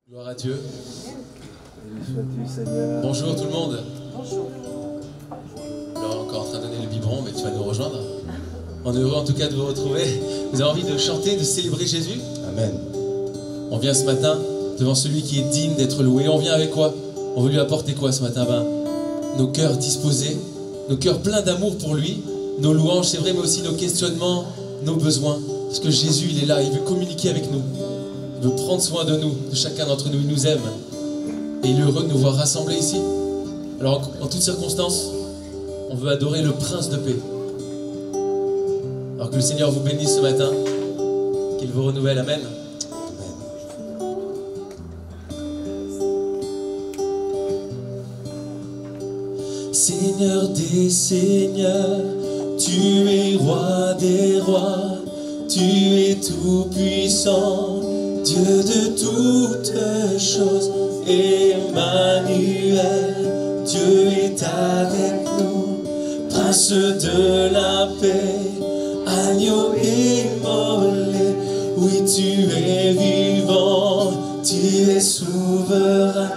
Gloire à Dieu. Seigneur. Bonjour tout le monde. Bonjour. Alors, encore en train de donner le biberon, mais tu vas nous rejoindre. On est heureux en tout cas de vous retrouver. Vous avez envie de chanter, de célébrer Jésus? Amen. On vient ce matin devant celui qui est digne d'être loué. On vient avec quoi? On veut lui apporter quoi ce matin? Nos cœurs disposés, nos cœurs pleins d'amour pour lui, nos louanges, c'est vrai, mais aussi nos questionnements, nos besoins. Parce que Jésus, il est là, il veut communiquer avec nous. Il veut prendre soin de nous, de chacun d'entre nous. Il nous aime. Et il est heureux de nous voir rassemblés ici. Alors, en toutes circonstances, on veut adorer le Prince de paix. Alors que le Seigneur vous bénisse ce matin, qu'il vous renouvelle. Amen. Seigneur des seigneurs, tu es roi des rois, tu es tout puissant, Dieu de toutes choses, Emmanuel, Dieu est avec nous, Prince de la paix, agneau immolé, oui tu es vivant, tu es souverain,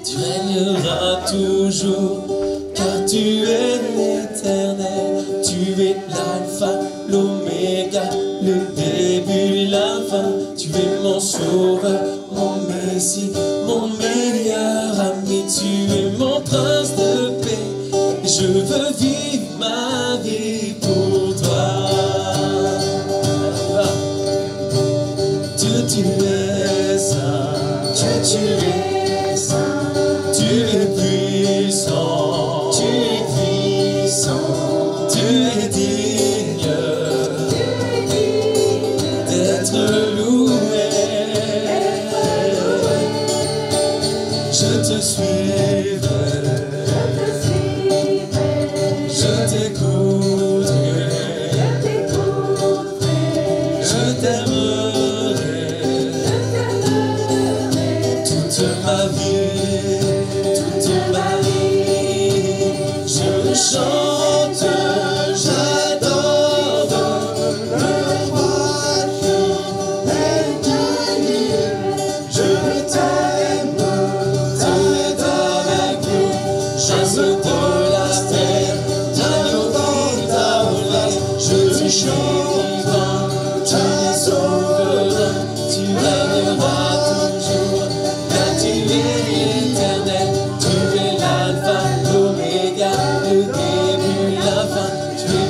tu régneras toujours. Car tu es l'éternel, tu es l'alpha, l'oméga, le début, la fin. Tu es mon sauveur, mon messie, mon meilleur ami. Tu es mon prince de paix, je veux vivre ma vie pour toi. Dieu, tu es saint, Dieu, tu es saint, tu es puissant. Tu es digne d'être loué. Je te suivrai, je t'écouterai, je t'aimerai toute ma vie, toute ma vie. Je chante, j'adore le roi qui est venu. Je t'aime, avec nous. Chasse de la terre, d'agneau dans ta place. Je suis vivant, tu es souverain, tu régneras toujours. Car tu es l'éternel, tu es l'alpha, l'oméga, le début, la fin. Tu es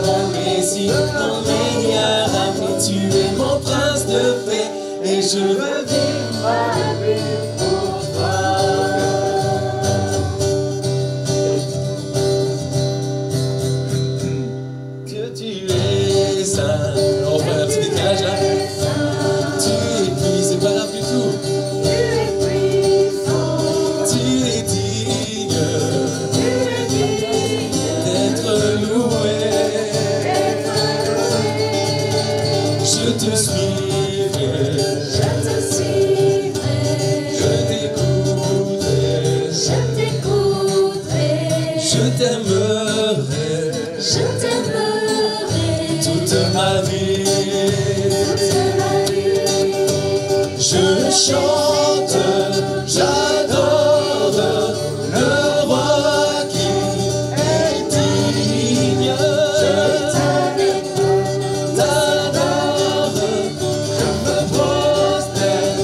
mon messie, mon meilleur ami. Tu es mon prince de paix, et je veux vivre ma vie pour toi. Dieu, tu es saint. On fait un petit décalage là. Tu es puis, c'est pas grave du tout. Tu es digne d'être loué. Je te suivrai, je t'écouterai, je t'aimerai toute ma vie. Je chante, j'adore le roi qui est digne. Je t'adore, je me prosterne,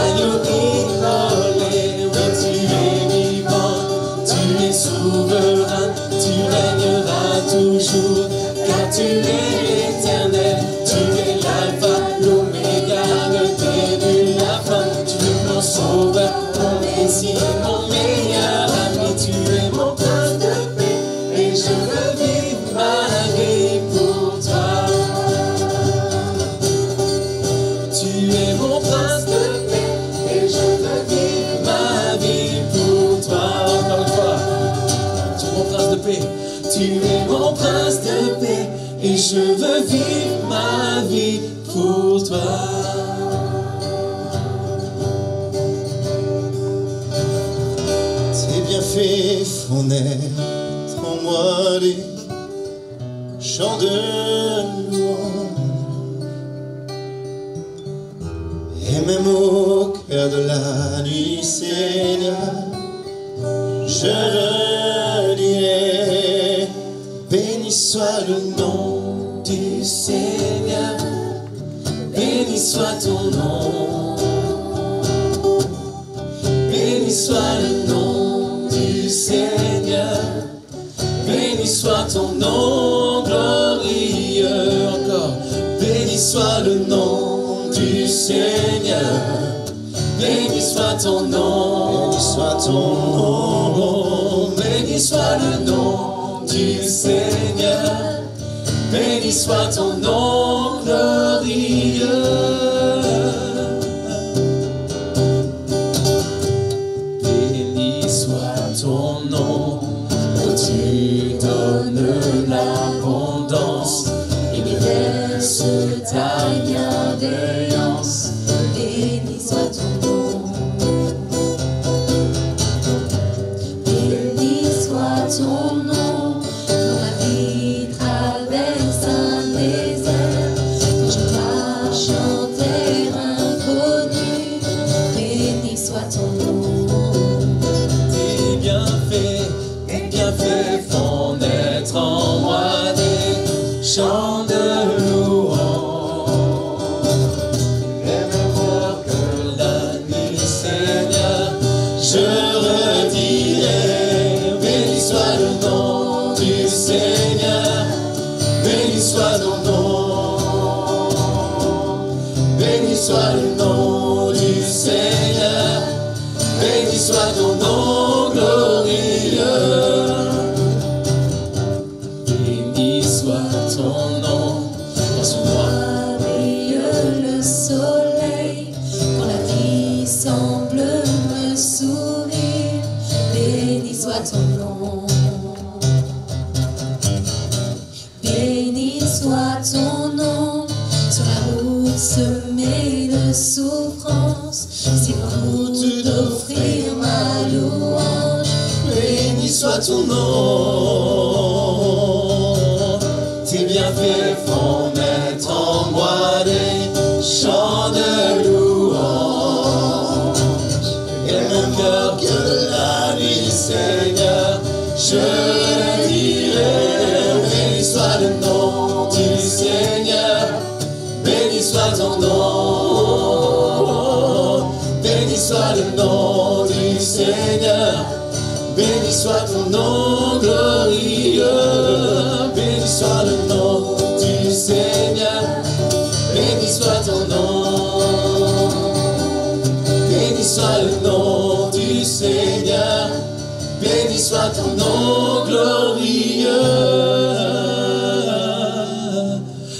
agneau immolé. Oui, tu es vivant, tu es souverain, tu régneras toujours. Car tu es l'éternel, tu es l'alpha, l'oméga, le début, la fin. Tu es mon sauveur, mon messie, mon meilleur ami. Tu es mon prince de paix, et je veux vivre ma vie pour toi. Tu es mon prince de paix, et je veux vivre ma vie pour toi. Encore une fois, tu es mon prince de paix. Tu es mon prince de paix, et je veux vivre ma vie pour toi. Tes bienfaits font naître en moi des chants de louange. Et même au cœur de la nuit, Seigneur, je redirai, béni soit le nom du Seigneur, béni soit ton nom, béni soit le nom du Seigneur, béni soit ton nom glorieux. Encore, béni soit le nom du Seigneur, béni soit ton nom, béni soit ton nom, béni soit le nom du Seigneur, béni soit ton nom glorieux. Béni soit ton nom, où tu donnes l'abondance et déverses ta bienveillance. Béni soit ton nom. Béni soit ton nom, quand ma vie traverse un désert, quand je marche en terre inconnue. Béni soit ton nom. Tes bienfaits font naître en moi des chants de louange. Même heure que la nuit, Seigneur, je redirai, béni soit le nom du Seigneur, béni soit ton nom, béni soit le nom du Seigneur, béni soit ton nom glorieux. Béni soit ton nom, dans ce mois. Brille le soleil, quand la vie semble me sourire. Béni soit ton nom. Béni soit ton nom, sur la route semée de souffrance. C'est route d'offrir ma louange. Béni soit ton nom. Tes bienfaits font naître en moi des chants de louange. Et mon cœur que la nuit, Seigneur, je dirai, béni soit le nom du Seigneur, béni soit ton nom, béni soit le nom du Seigneur, béni soit ton nom glorieux, béni soit le nom du Seigneur, béni soit ton nom, béni soit le nom du Seigneur, béni soit ton nom glorieux.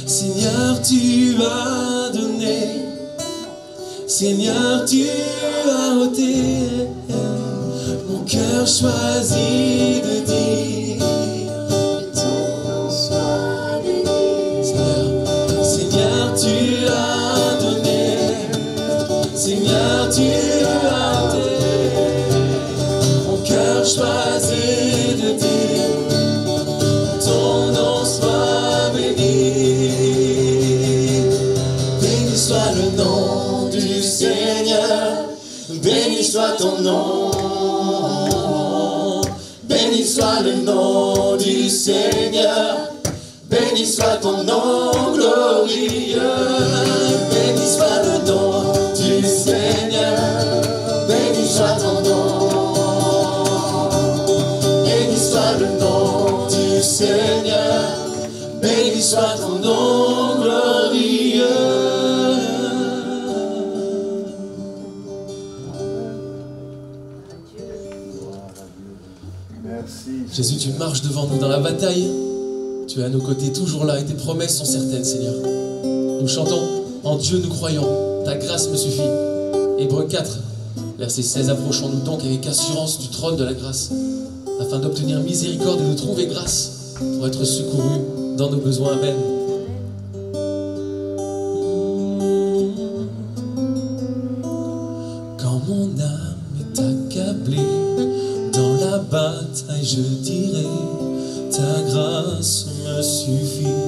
Seigneur, tu as donné, Seigneur, tu as ôté, mon cœur choisit de dire Que ton nom soit béni. Seigneur, tu as donné, Seigneur, tu as ôté, mon cœur choisit de dire ton nom soit béni. Béni soit le nom du Seigneur, béni soit ton nom, béni soit le nom du Seigneur, béni soit ton nom glorieux, béni soit le nom du Seigneur, béni soit ton nom, béni soit le nom du Seigneur, béni soit ton nom glorieux. Jésus, tu marches devant nous dans la bataille. Tu es à nos côtés, toujours là, et tes promesses sont certaines, Seigneur. Nous chantons, en Dieu nous croyons, ta grâce me suffit. Hébreux 4, verset 16, approchons-nous donc avec assurance du trône de la grâce, afin d'obtenir miséricorde et de trouver grâce pour être secourus dans nos besoins. Amen. Quand mon âme est accablée dans la bataille, je dirai, ta grâce me suffit,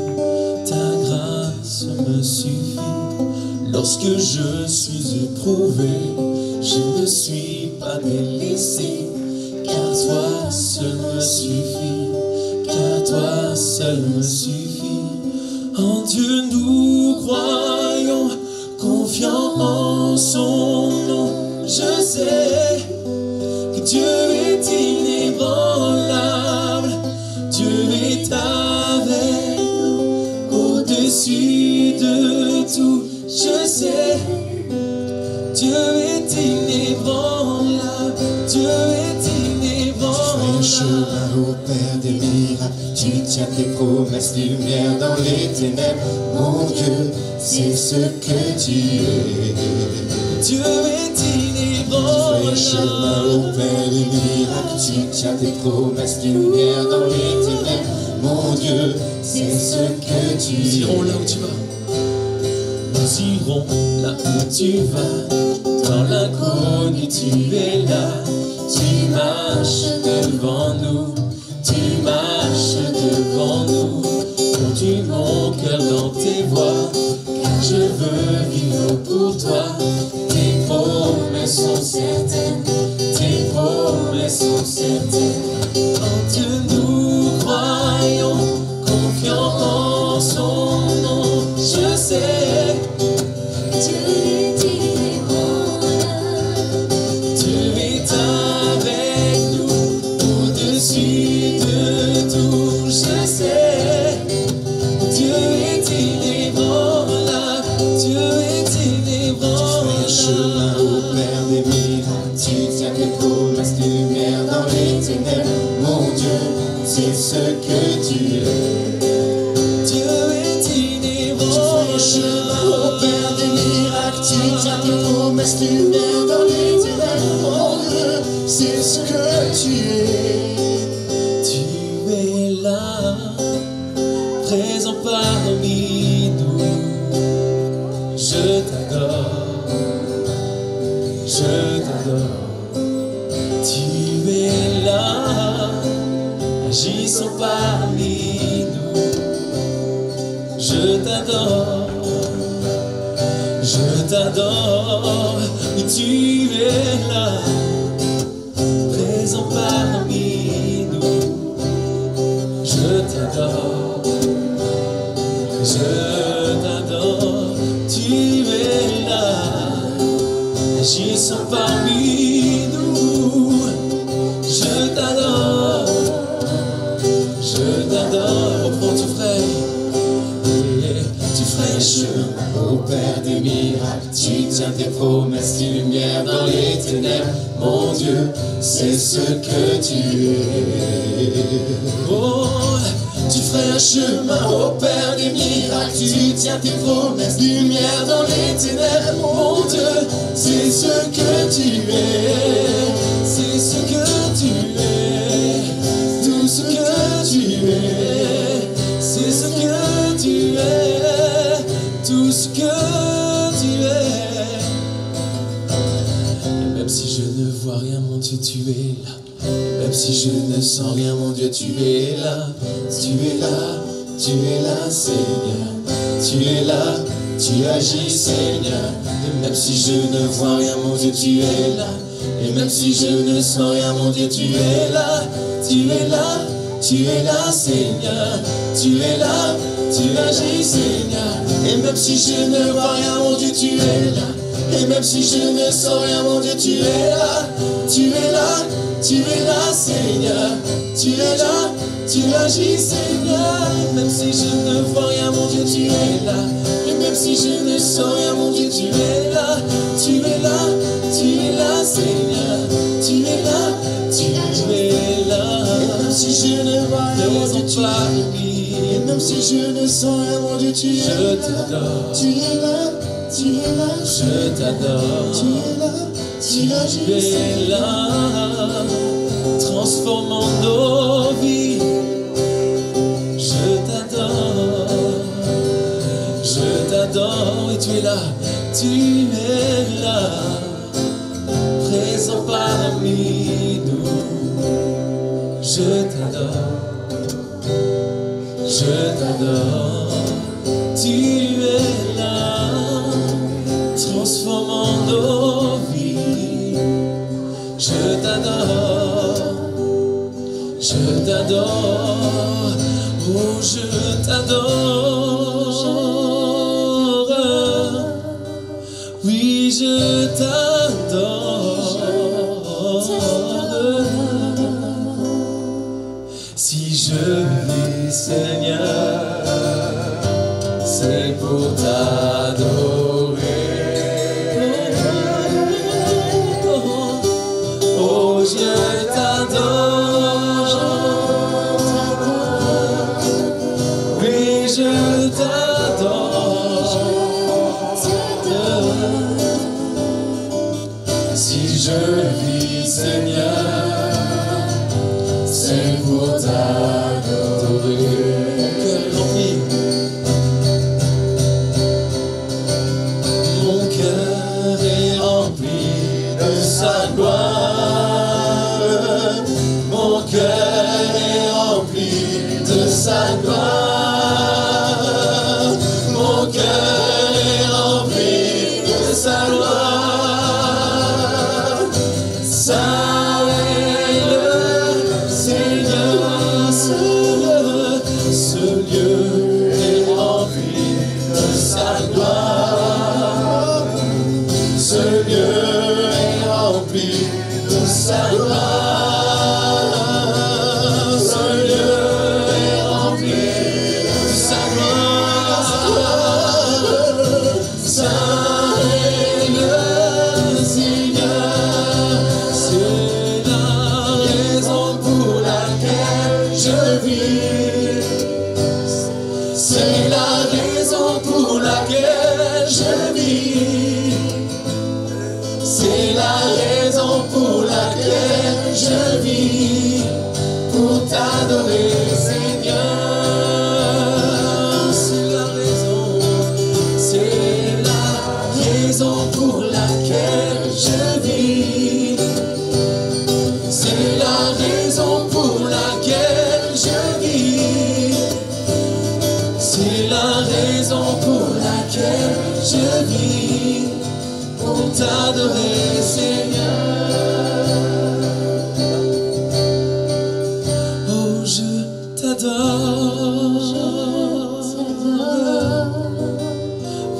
ta grâce me suffit. Lorsque je suis éprouvé, je ne suis pas délaissé, car toi seul me suffit, car toi seul me suffit. En Dieu nous croyons, confiants en son nom. Je sais que Dieu est inébranlable, Dieu est avec nous, au-dessus de tout. Je sais, Dieu est inébranlable, Dieu est inébranlable. Chemin au Père des miracles, tu tiens tes promesses, lumière dans les ténèbres. Mon Dieu, c'est ce que tu es. Dieu est inébranlable. Chemin au Père des miracles, tu tiens tes promesses, lumière dans les ténèbres. Mon Dieu, c'est ce que tu es. Nous irons là où tu vas. Nous irons là où tu vas. Dans l'inconnu, tu es là. Tu marches devant nous. Tu marches devant nous. Conduis mon cœur dans tes voies, car je veux vivre pour toi. Tes promesses sont certaines. Tes promesses sont certaines. En Dieu nous croyons, confiants en son nom. Je sais, Dieu est inébranlable, Dieu est avec nous, au-dessus de tout. Je sais, Dieu est inébranlable, Dieu est inébranlable. Chemin au Père des miracles, tu tiens tes promesses, lumière dans les ténèbres. Mon Dieu, c'est ce que tu es. Dieu est inébranlable. Chemin au Père des miracles, tu tiens tes promesses, lumière dans les ténèbres. Mon Dieu, c'est ce que tu es. Tu es là, présent parmi nous. Je t'adore, je t'adore. Tu es là, agissant parmi nous. Je t'adore, je t'adore. Oui, tu es là, présent parmi nous. Je t'adore, je t'adore. Tu es là, agissant parmi nous. Je t'adore, je t'adore. Reprends tout frère. Tu ferais chemin Au Père des miracles, tu tiens tes promesses, lumière dans les ténèbres. Mon Dieu, c'est ce que tu es. Oh, Tu ferais un chemin au Père des miracles, tu tiens tes promesses, lumière dans les ténèbres. Mon Dieu, c'est ce que tu es. c'est ce que tu es, Tout ce que tu es. c'est ce que tu es, tout ce que tu es. Et même si je ne vois rien, mon Dieu, tu es là. Et même si je ne sens rien, mon Dieu, tu es là. Tu es là, Seigneur. Tu es là, tu agis, Seigneur. Et même si je ne vois rien, mon Dieu, tu es là. Et même si je ne sens rien, mon Dieu, tu es là. Tu es là, Seigneur. Tu es là, tu agis, Seigneur. Et même si je ne vois rien, mon Dieu, tu es là. Et même si je ne sens rien, mon Dieu, tu es là. Tu es là, Seigneur. Tu es là, tu agis, Seigneur. Et même si je ne vois rien, mon Dieu, tu es là. Et même si je ne sens rien, mon Dieu, tu es là. Tu es là, Seigneur. Tu es là, tu es là. Et même si je ne vois rien, mon Dieu, tu es là. Et même si je ne sens rien, mon Dieu, tu es Je là. t'adore, Tu es là, je t'adore. tu es là, tu agis, Tu es là, transformant nos vies. Je t'adore, et tu es là, présent parmi nous. Je t'adore, tu es là, t'adore, oh je t'adore, oui je t'adore. Si je vis Seigneur, c'est pour t'adorer. Oh je t'adore, oui je t'adore. Si je vis Seigneur, c'est pour t'adorer. Mon cœur est rempli de sa gloire. Mon cœur est rempli de sa gloire. Mon cœur est rempli de sa gloire. Saint est le Seigneur, ce lieu est rempli de sa gloire. Ce lieu est rempli de sa gloire. Ce lieu est rempli de sa gloire. Saint est le Seigneur, c'est la raison pour laquelle je vis. C'est la raison pour laquelle je vis. C'est la raison pour laquelle je vis. Pour t'adorer, Seigneur. C'est la raison. C'est la raison pour laquelle je vis. C'est la raison pour laquelle je vis. C'est la raison pour laquelle je vis. Pour t'adorer, Seigneur. Oh, je t'adore.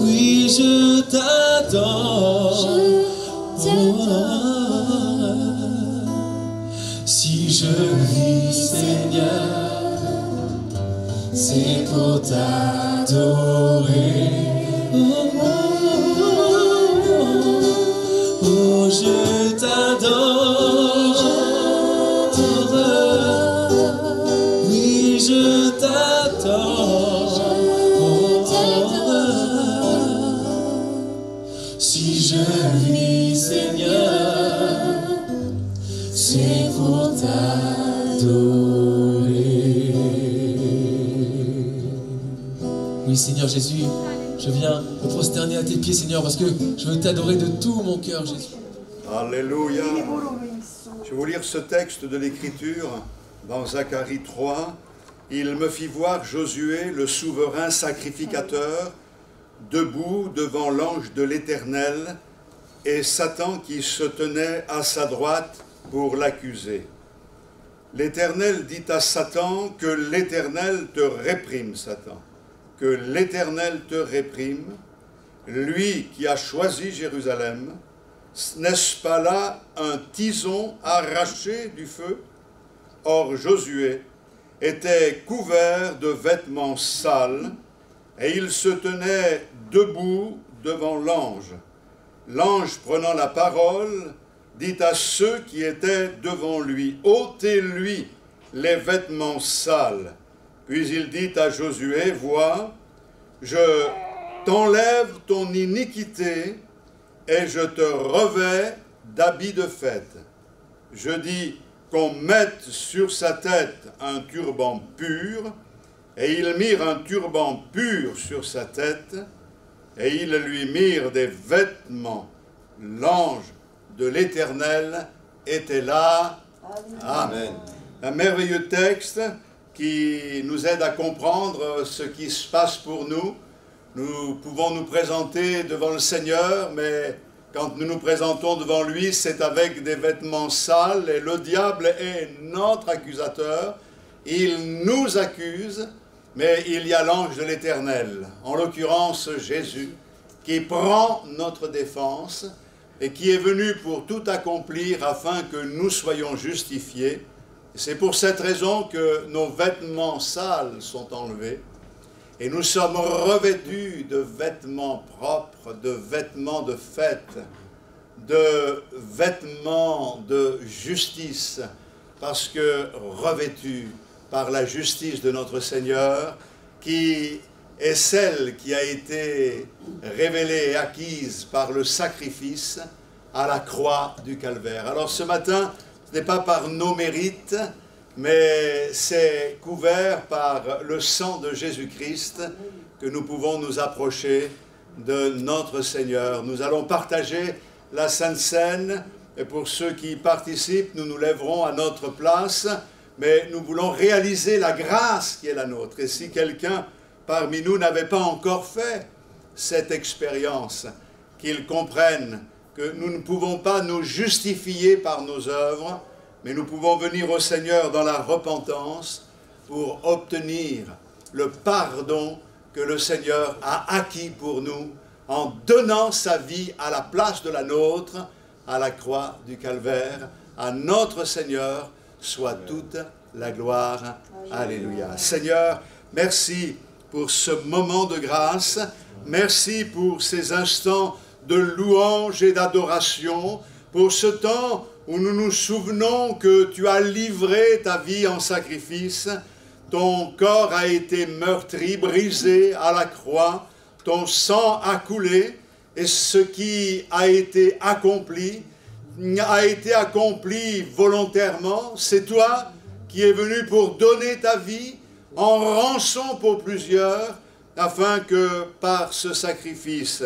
Oui, je t'adore. Si je vis, Seigneur, c'est pour t'adorer. Oh, je t'adore. Oui, je t'adore. Si je vis, Seigneur, c'est pour t'adorer. Oui, Seigneur Jésus, je viens me prosterner à tes pieds, Seigneur, parce que je veux t'adorer de tout mon cœur, Jésus. Alléluia. Je vais vous lire ce texte de l'Écriture dans Zacharie 3. Il me fit voir Josué, le souverain sacrificateur, debout devant l'ange de l'Éternel, et Satan qui se tenait à sa droite pour l'accuser. L'Éternel dit à Satan que l'Éternel te réprime, Satan, que l'Éternel te réprime, lui qui a choisi Jérusalem. N'est-ce pas là un tison arraché du feu? Or Josué était couvert de vêtements sales, et il se tenait debout devant l'ange. L'ange, prenant la parole, dit à ceux qui étaient devant lui, « ôtez-lui les vêtements sales. » Puis il dit à Josué, « Vois, je t'enlève ton iniquité, et je te revais d'habits de fête. Je dis qu'on mette sur sa tête un turban pur, et ils mirent un turban pur sur sa tête, et ils lui mirent des vêtements. L'ange de l'Éternel était là. Amen. Un merveilleux texte qui nous aide à comprendre ce qui se passe pour nous. Nous pouvons nous présenter devant le Seigneur, mais quand nous nous présentons devant lui, c'est avec des vêtements sales, et le diable est notre accusateur. ils nous accusent, mais il y a l'ange de l'Éternel, en l'occurrence Jésus, qui prend notre défense et qui est venu pour tout accomplir afin que nous soyons justifiés. C'est pour cette raison que nos vêtements sales sont enlevés et nous sommes revêtus de vêtements propres, de vêtements de fête, de vêtements de justice, parce que revêtus par la justice de notre Seigneur, qui est celle qui a été révélée et acquise par le sacrifice à la croix du Calvaire. Alors ce matin, ce n'est pas par nos mérites, mais c'est couvert par le sang de Jésus-Christ que nous pouvons nous approcher de notre Seigneur. Nous allons partager la Sainte Seine, et pour ceux qui participent, nous nous lèverons à notre place, mais nous voulons réaliser la grâce qui est la nôtre. Et si quelqu'un parmi nous n'avait pas encore fait cette expérience, qu'il comprenne que nous ne pouvons pas nous justifier par nos œuvres, mais nous pouvons venir au Seigneur dans la repentance pour obtenir le pardon que le Seigneur a acquis pour nous en donnant sa vie à la place de la nôtre à la croix du Calvaire. À notre Seigneur soit toute la gloire. Alléluia. Seigneur, merci pour ce moment de grâce. Merci pour ces instants de louange et d'adoration, pour ce temps où nous nous souvenons que tu as livré ta vie en sacrifice, ton corps a été meurtri, brisé à la croix, ton sang a coulé, et ce qui a été accompli volontairement. C'est toi qui es venu pour donner ta vie en rançon pour plusieurs, afin que par ce sacrifice,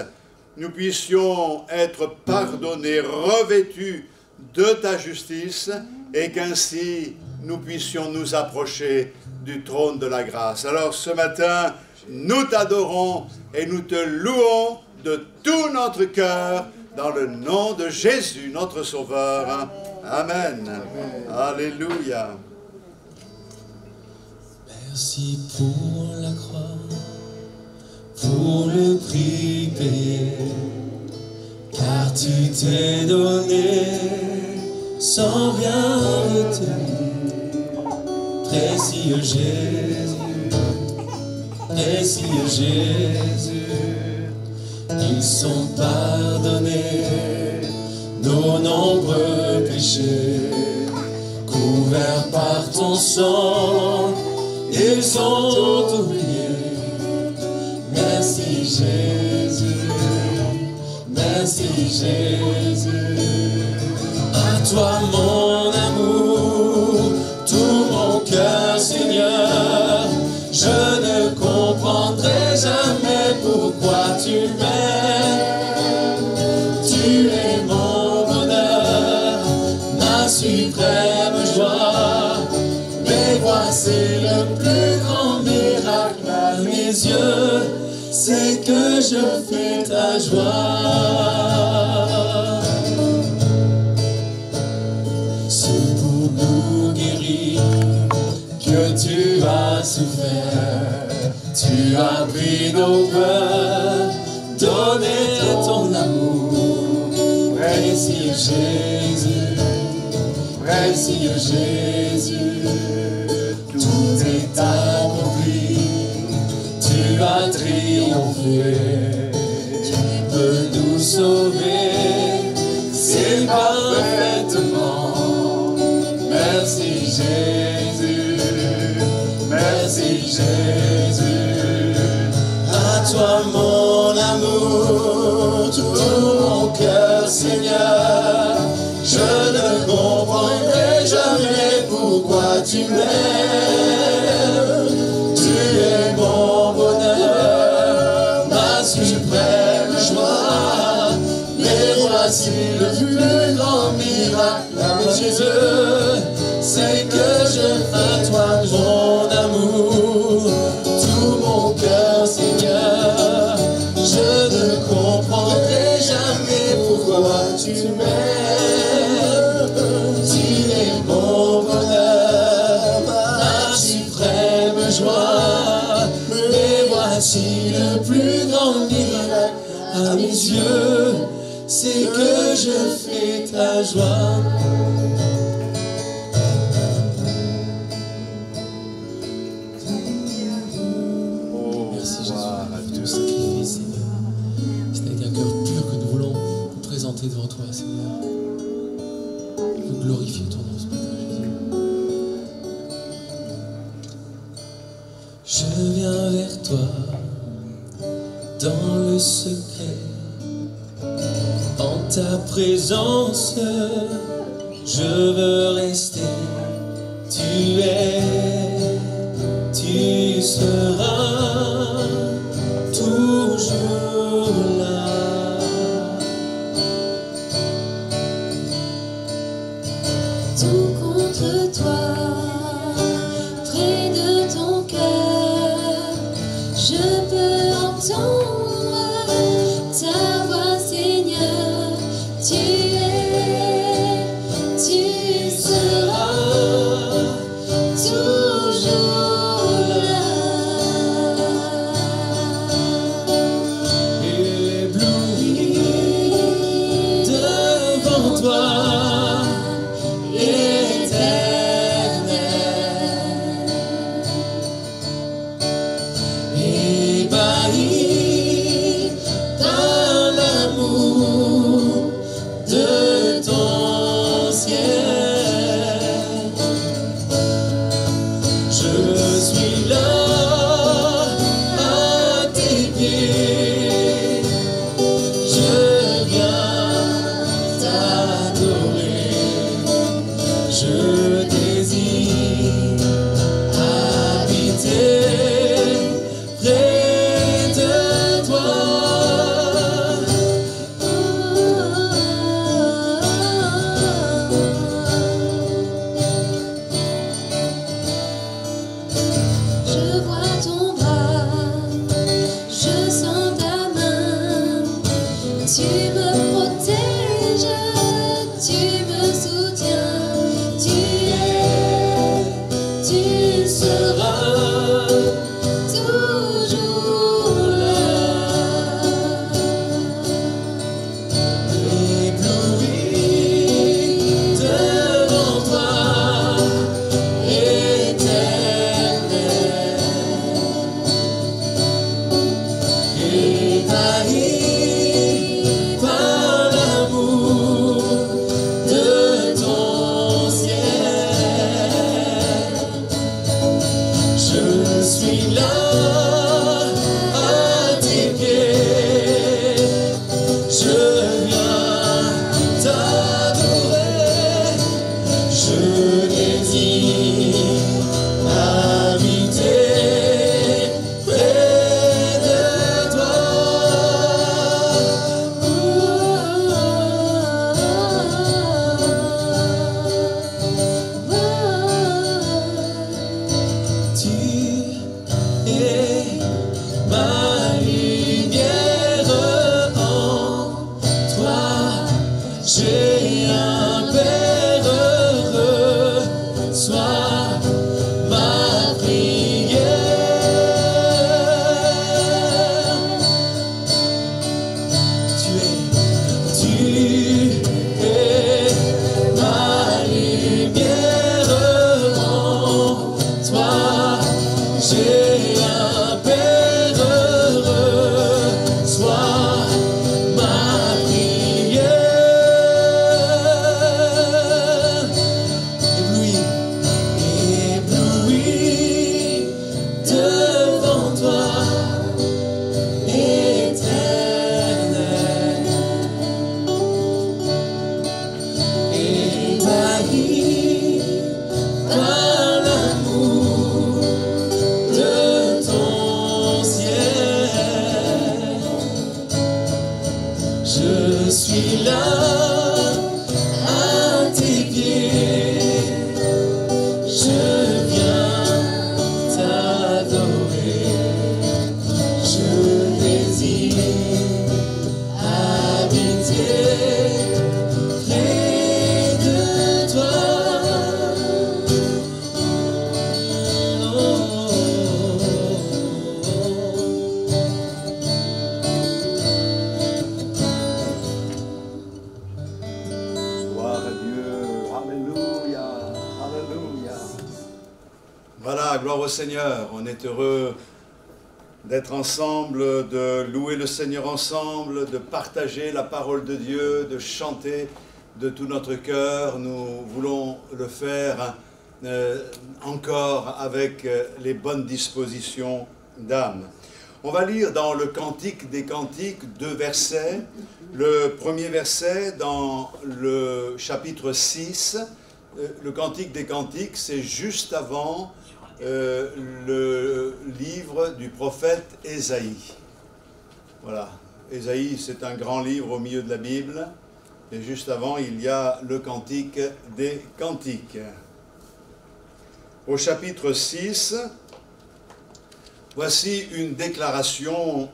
nous puissions être pardonnés, revêtus de ta justice, et qu'ainsi nous puissions nous approcher du trône de la grâce. Alors ce matin, nous t'adorons et nous te louons de tout notre cœur, dans le nom de Jésus, notre Sauveur. Amen. Alléluia. Merci pour la croix, pour le prix payé, car tu t'es donné sans rien retenir. Précieux Jésus, précieux Jésus, ils sont pardonnés nos nombreux péchés, couverts par ton sang, ils sont oubliés. Merci Jésus, merci Jésus. À toi mon amour, tout mon cœur Seigneur, je ne comprendrai jamais pourquoi tu m'aimes. Tu es mon bonheur, ma suprême joie. Mais voici le plus grand miracle à mes yeux, c'est que je fais ta joie. C'est pour nous guérir que tu as souffert, tu as pris nos peurs, donné ton amour. Précieux Jésus, précieux Jésus, tout est accompli, tu as triomphé, tu peux nous sauver, c'est parfaitement. Merci Jésus, merci Jésus. À toi mon amour, tout mon cœur Seigneur, je ne comprendrai jamais pourquoi tu m'aimes. Tu es mon bonheur, ma suprême joie. Mais voici le plus grand miracle à mes yeux, c'est que je fais à toi mon amour, tout mon cœur Seigneur. Je ne comprendrai jamais pourquoi tu m'aimes. Tu es mon bonheur, ma yeux, c'est que je fais ta joie. Merci Jésus pour ton sacrifice, Seigneur. C'est avec un cœur pur que nous voulons nous présenter devant toi, Seigneur. Nous glorifier ton nom ce matin, Jésus. Je viens vers toi dans le secret, en ta présence, je veux rester. Tu seras toujours là. Tout contre toi, près de ton cœur, je peux entendre ta voix, Seigneur. Tu seras toujours là. Ébloui devant toi, éternel. gloire au Seigneur. On est heureux d'être ensemble, de louer le Seigneur ensemble, de partager la parole de Dieu, de chanter de tout notre cœur. Nous voulons le faire encore avec les bonnes dispositions d'âme. On va lire dans le Cantique des Cantiques 2 versets. Le premier verset dans le chapitre 6, le Cantique des Cantiques, c'est juste avant le livre du prophète Ésaïe. Voilà, Ésaïe, c'est un grand livre au milieu de la Bible, et juste avant, il y a le Cantique des Cantiques. Au chapitre 6, voici une déclaration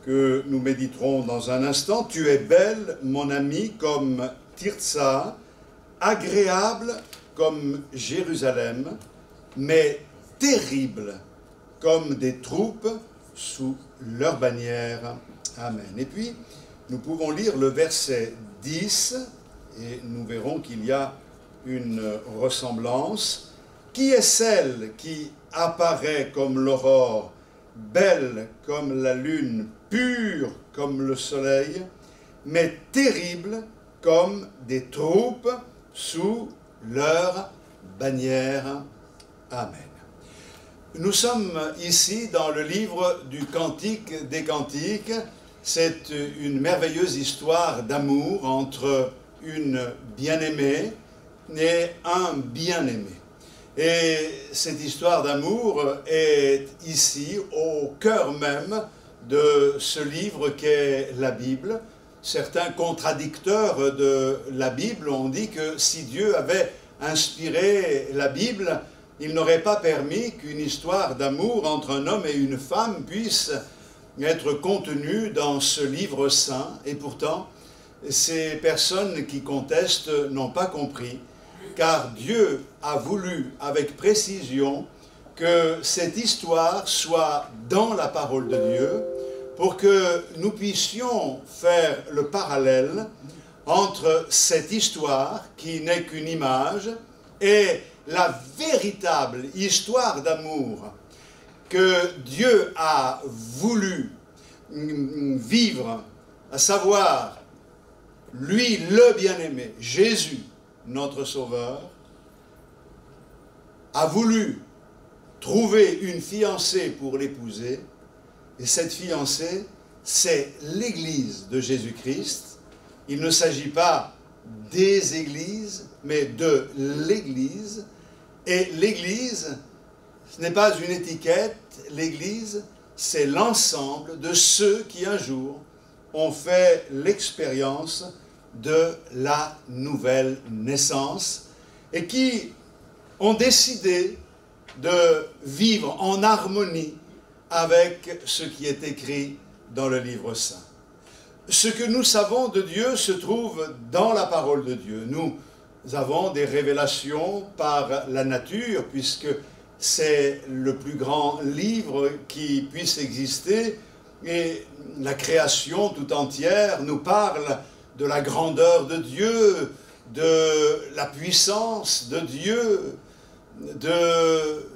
que nous méditerons dans un instant. « Tu es belle, mon ami, comme Tirtsa, agréable comme Jérusalem, mais terrible comme des troupes sous leur bannière. » Amen. Et puis, nous pouvons lire le verset 10, et nous verrons qu'il y a une ressemblance. « Qui est celle qui apparaît comme l'aurore, belle comme la lune, pure comme le soleil, mais terrible comme des troupes sous leur bannière. » Amen. Nous sommes ici dans le livre du Cantique des Cantiques. C'est une merveilleuse histoire d'amour entre une bien-aimée et un bien-aimé. Et cette histoire d'amour est ici au cœur même de ce livre qu'est la Bible. Certains contradicteurs de la Bible ont dit que si Dieu avait inspiré la Bible, il n'aurait pas permis qu'une histoire d'amour entre un homme et une femme puisse être contenue dans ce livre saint. Et pourtant, ces personnes qui contestent n'ont pas compris, car Dieu a voulu avec précision que cette histoire soit dans la parole de Dieu, pour que nous puissions faire le parallèle entre cette histoire, qui n'est qu'une image, et la véritable histoire d'amour que Dieu a voulu vivre, à savoir, lui le bien-aimé, Jésus, notre Sauveur, a voulu trouver une fiancée pour l'épouser, et cette fiancée, c'est l'Église de Jésus-Christ. Il ne s'agit pas des églises, mais de l'Église. Et l'Église, ce n'est pas une étiquette, l'Église, c'est l'ensemble de ceux qui un jour ont fait l'expérience de la nouvelle naissance et qui ont décidé de vivre en harmonie avec ce qui est écrit dans le livre saint. Ce que nous savons de Dieu se trouve dans la parole de Dieu. Nous avons des révélations par la nature, puisque c'est le plus grand livre qui puisse exister, et la création tout entière nous parle de la grandeur de Dieu, de la puissance de Dieu, de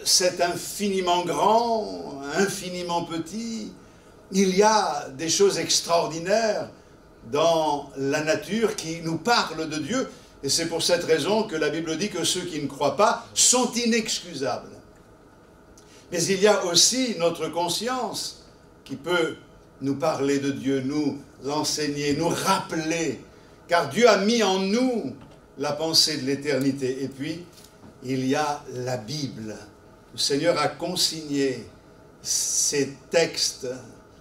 cet infiniment grand, infiniment petit. Il y a des choses extraordinaires dans la nature qui nous parlent de Dieu, et c'est pour cette raison que la Bible dit que ceux qui ne croient pas sont inexcusables. Mais il y a aussi notre conscience qui peut nous parler de Dieu, nous enseigner, nous rappeler, car Dieu a mis en nous la pensée de l'éternité. Et puis, il y a la Bible. Le Seigneur a consigné ces textes,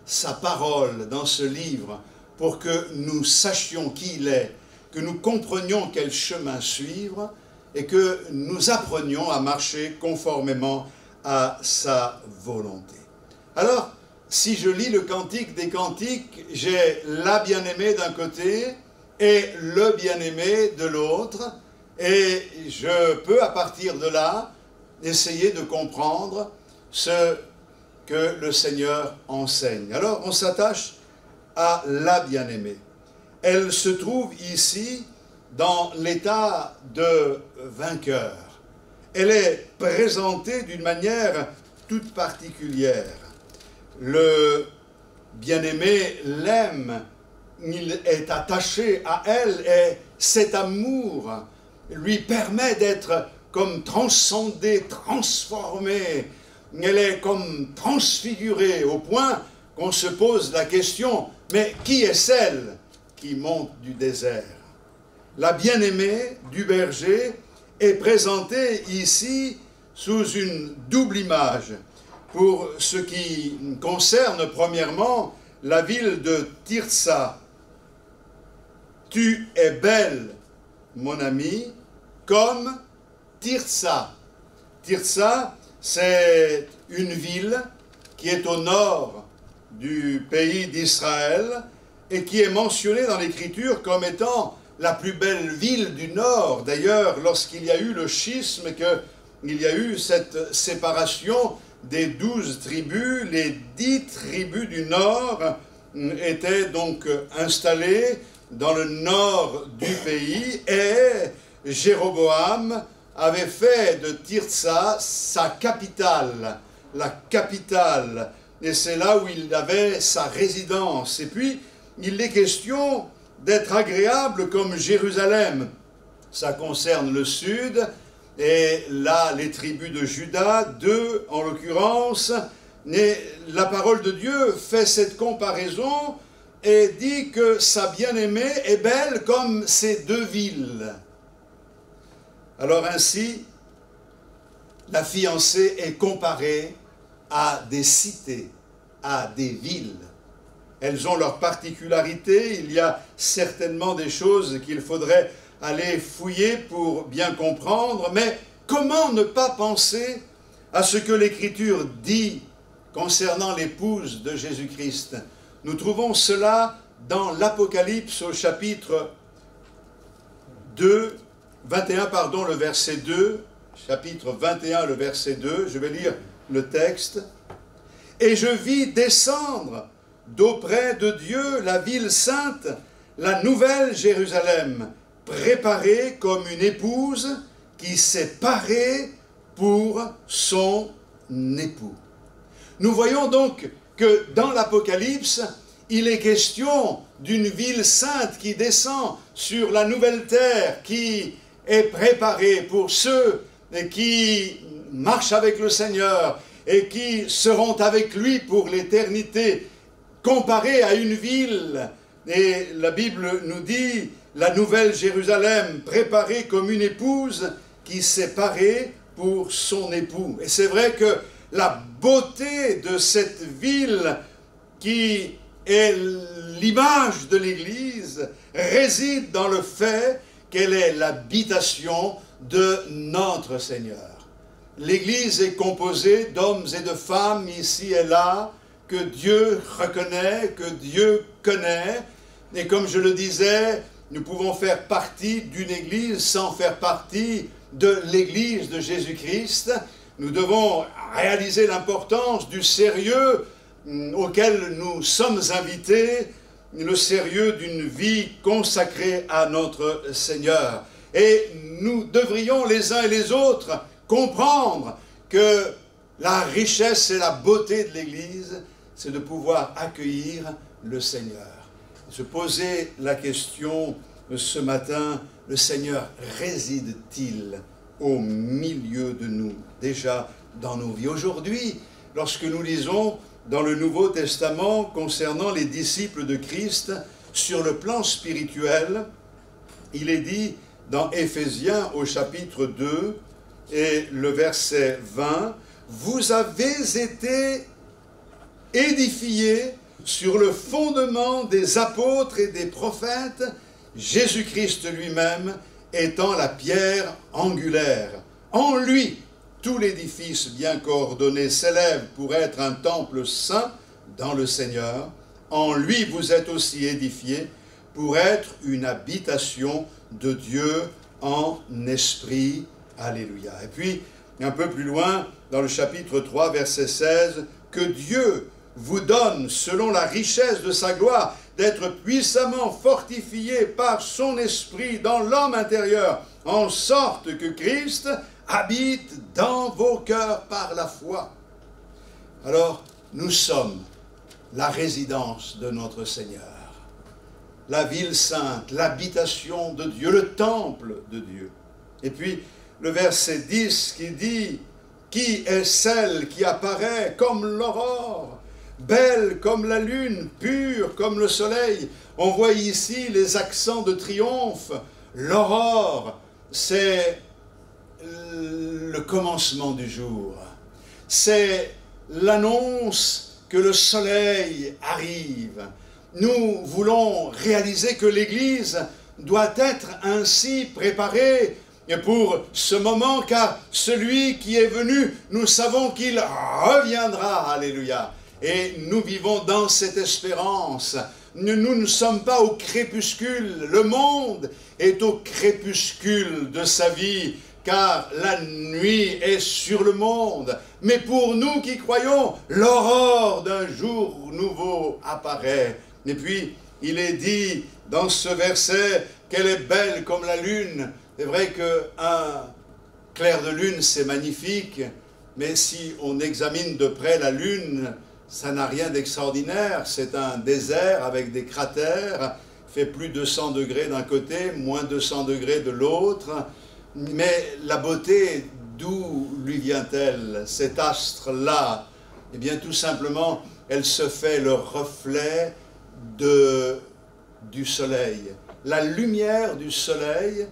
sa parole dans ce livre, pour que nous sachions qui il est, que nous comprenions quel chemin suivre, et que nous apprenions à marcher conformément à sa volonté. Alors, si je lis le Cantique des Cantiques, j'ai la bien-aimée d'un côté et le bien-aimé de l'autre, et je peux à partir de là essayer de comprendre ce que le Seigneur enseigne. Alors on s'attache à la bien-aimée. Elle se trouve ici dans l'état de vainqueur. elle est présentée d'une manière toute particulière. Le bien-aimé l'aime, il est attaché à elle et cet amour lui permet d'être comme transcendée, transformée. Elle est comme transfigurée au point qu'on se pose la question, mais qui est celle qui monte du désert? La bien-aimée du berger est présentée ici sous une double image. Pour ce qui concerne premièrement la ville de Tirzah. Tu es belle, mon ami, comme Tirzah. Tirzah, c'est une ville qui est au nord du pays d'Israël et qui est mentionnée dans l'Écriture comme étant la plus belle ville du nord. D'ailleurs, lorsqu'il y a eu le schisme, qu'il y a eu cette séparation des 12 tribus, les 10 tribus du nord étaient donc installées dans le nord du pays et Jéroboam avait fait de Tirzah sa capitale, la capitale, et c'est là où il avait sa résidence. Et puis, il est question d'être agréable comme Jérusalem. Ça concerne le sud, et là, les tribus de Juda, 2 en l'occurrence, mais la parole de Dieu fait cette comparaison et dit que sa bien-aimée est belle comme ces 2 villes. Alors ainsi, la fiancée est comparée à des cités, à des villes. Elles ont leurs particularités, il y a certainement des choses qu'il faudrait aller fouiller pour bien comprendre, mais comment ne pas penser à ce que l'Écriture dit concernant l'épouse de Jésus-Christ? Nous trouvons cela dans l'Apocalypse au chapitre 2, 21, pardon, le verset 2, chapitre 21, le verset 2, je vais lire le texte. « Et je vis descendre d'auprès de Dieu la ville sainte, la nouvelle Jérusalem, préparée comme une épouse qui s'est parée pour son époux. » Nous voyons donc que dans l'Apocalypse, il est question d'une ville sainte qui descend sur la nouvelle terre, qui est préparée pour ceux qui marchent avec le Seigneur et qui seront avec lui pour l'éternité, comparée à une ville. Et la Bible nous dit, la nouvelle Jérusalem, préparée comme une épouse qui s'est parée pour son époux. Et c'est vrai que la beauté de cette ville qui est l'image de l'Église réside dans le fait qu'elle est l'habitation de notre Seigneur. L'Église est composée d'hommes et de femmes ici et là que Dieu reconnaît, que Dieu connaît. Et comme je le disais, nous pouvons faire partie d'une Église sans faire partie de l'Église de Jésus-Christ. Nous devons réaliser l'importance du sérieux auquel nous sommes invités, le sérieux d'une vie consacrée à notre Seigneur. Et nous devrions les uns et les autres comprendre que la richesse et la beauté de l'Église, c'est de pouvoir accueillir le Seigneur. Se poser la question ce matin, le Seigneur réside-t-il au milieu de nous, déjà dans nos vies? Aujourd'hui, lorsque nous lisons dans le Nouveau Testament concernant les disciples de Christ, sur le plan spirituel, il est dit dans Éphésiens au chapitre 2 et le verset 20, « Vous avez été édifiés sur le fondement des apôtres et des prophètes, Jésus-Christ lui-même étant la pierre angulaire. En lui, tout l'édifice bien coordonné s'élève pour être un temple saint dans le Seigneur. En lui, vous êtes aussi édifiés pour être une habitation de Dieu en esprit. » Alléluia. Et puis, un peu plus loin, dans le chapitre 3, verset 16, « Que Dieu vous donne, selon la richesse de sa gloire, d'être puissamment fortifié par son esprit dans l'homme intérieur, en sorte que Christ, habite dans vos cœurs par la foi. Alors, nous sommes la résidence de notre Seigneur, la ville sainte, l'habitation de Dieu, le temple de Dieu. Et puis, le verset 10 qui dit « Qui est celle qui apparaît comme l'aurore, belle comme la lune, pure comme le soleil ?» On voit ici les accents de triomphe. L'aurore, c'est le commencement du jour. C'est l'annonce que le soleil arrive. Nous voulons réaliser que l'Église doit être ainsi préparée pour ce moment, car celui qui est venu, nous savons qu'il reviendra. Alléluia. Et nous vivons dans cette espérance. Nous ne sommes pas au crépuscule. Le monde est au crépuscule de sa vie, car la nuit est sur le monde. Mais pour nous qui croyons, l'aurore d'un jour nouveau apparaît. Et puis, il est dit dans ce verset qu'elle est belle comme la lune. C'est vrai qu'un clair de lune, c'est magnifique, mais si on examine de près la lune, ça n'a rien d'extraordinaire. C'est un désert avec des cratères, il fait plus de 100 degrés d'un côté, moins 200 degrés de l'autre. Mais la beauté, d'où lui vient-elle, cet astre-là? Eh bien, tout simplement, elle se fait le reflet du soleil. La lumière du soleil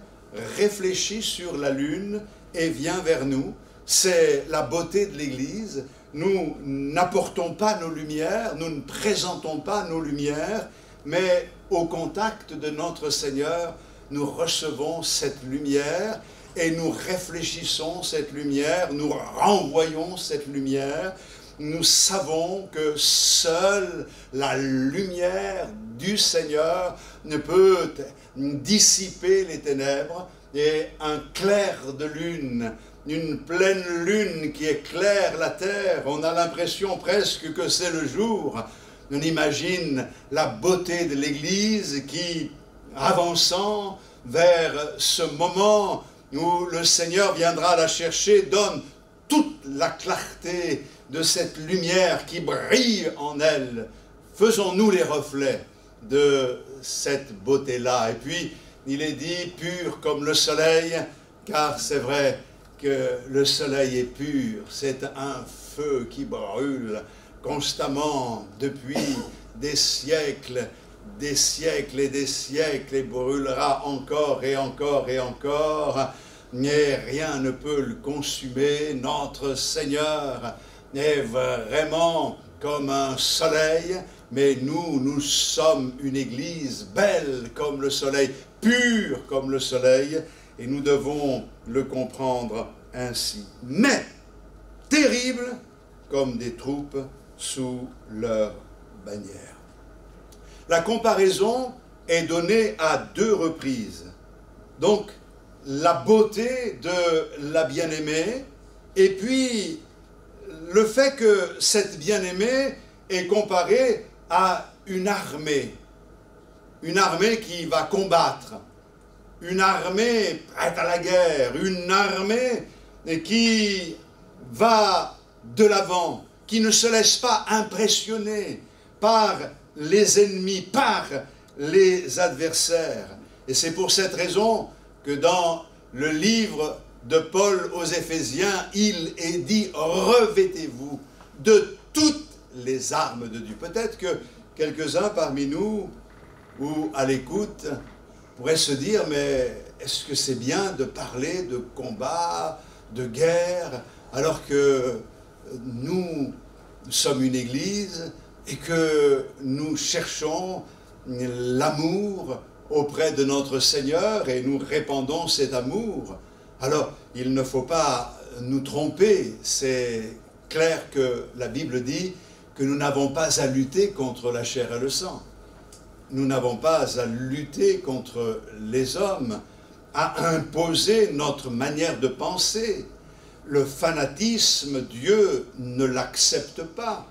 réfléchit sur la lune et vient vers nous. C'est la beauté de l'Église. Nous n'apportons pas nos lumières, nous ne présentons pas nos lumières, mais au contact de notre Seigneur, nous recevons cette lumière et nous réfléchissons cette lumière, nous renvoyons cette lumière. Nous savons que seule la lumière du Seigneur ne peut dissiper les ténèbres, et un clair de lune, une pleine lune qui éclaire la terre, on a l'impression presque que c'est le jour. On imagine la beauté de l'Église qui, avançant vers ce moment où le Seigneur viendra la chercher, donne toute la clarté de cette lumière qui brille en elle. Faisons-nous les reflets de cette beauté-là. Et puis, il est dit pur comme le soleil, car c'est vrai que le soleil est pur. C'est un feu qui brûle constamment depuis des siècles et des siècles, et brûlera encore et encore et encore. Mais rien ne peut le consumer. Notre Seigneur est vraiment comme un soleil, mais nous sommes une Église belle comme le soleil, pure comme le soleil, et nous devons le comprendre ainsi. Mais terrible comme des troupes sous leur bannière. La comparaison est donnée à 2 reprises. Donc, la beauté de la bien-aimée, et puis le fait que cette bien-aimée est comparée à une armée qui va combattre, une armée prête à la guerre, une armée qui va de l'avant, qui ne se laisse pas impressionner par les ennemis, par les adversaires. Et c'est pour cette raison que dans le livre de Paul aux Éphésiens, il est dit « Revêtez-vous de toutes les armes de Dieu ». Peut-être que quelques-uns parmi nous, ou à l'écoute, pourraient se dire « Mais est-ce que c'est bien de parler de combat, de guerre, alors que nous sommes une Église et que nous cherchons l'amour auprès de notre Seigneur et nous répandons cet amour ?» Alors, il ne faut pas nous tromper. C'est clair que la Bible dit que nous n'avons pas à lutter contre la chair et le sang. Nous n'avons pas à lutter contre les hommes, à imposer notre manière de penser. Le fanatisme, Dieu ne l'accepte pas.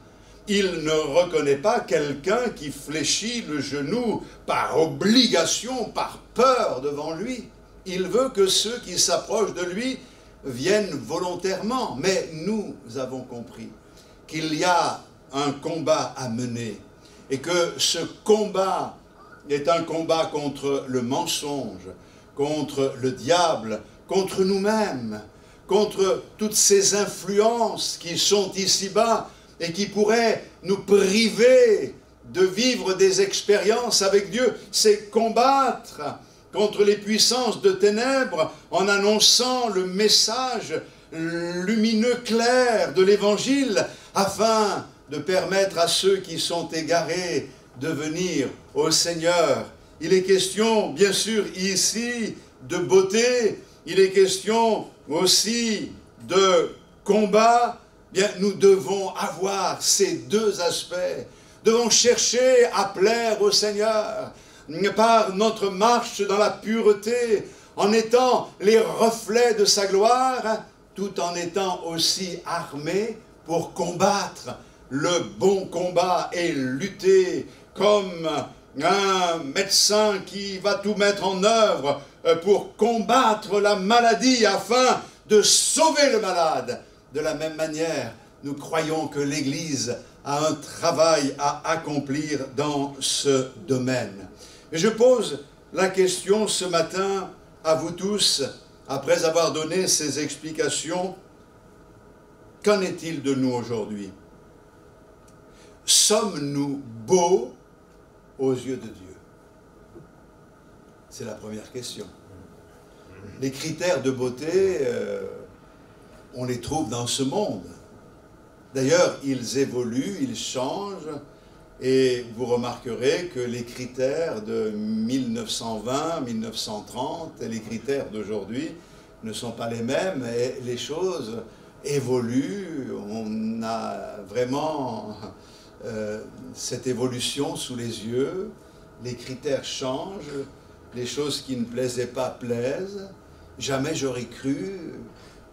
Il ne reconnaît pas quelqu'un qui fléchit le genou par obligation, par peur devant lui. Il veut que ceux qui s'approchent de lui viennent volontairement. Mais nous avons compris qu'il y a un combat à mener et que ce combat est un combat contre le mensonge, contre le diable, contre nous-mêmes, contre toutes ces influences qui sont ici-bas et qui pourraient nous priver de vivre des expériences avec Dieu. C'est combattre contre les puissances de ténèbres en annonçant le message lumineux, clair de l'Évangile, afin de permettre à ceux qui sont égarés de venir au Seigneur. Il est question, bien sûr, ici, de beauté, il est question aussi de combat. Bien, nous devons avoir ces deux aspects. Nous devons chercher à plaire au Seigneur par notre marche dans la pureté, en étant les reflets de sa gloire, tout en étant aussi armés pour combattre le bon combat et lutter comme un médecin qui va tout mettre en œuvre pour combattre la maladie afin de sauver le malade. De la même manière, nous croyons que l'Église a un travail à accomplir dans ce domaine. Et je pose la question ce matin à vous tous, après avoir donné ces explications, qu'en est-il de nous aujourd'hui? Sommes-nous beaux aux yeux de Dieu? C'est la première question. Les critères de beauté, on les trouve dans ce monde. D'ailleurs, ils évoluent, ils changent, et vous remarquerez que les critères de 1920, 1930 et les critères d'aujourd'hui ne sont pas les mêmes, et les choses évoluent. On a vraiment cette évolution sous les yeux, les critères changent, les choses qui ne plaisaient pas plaisent. Jamais j'aurais cru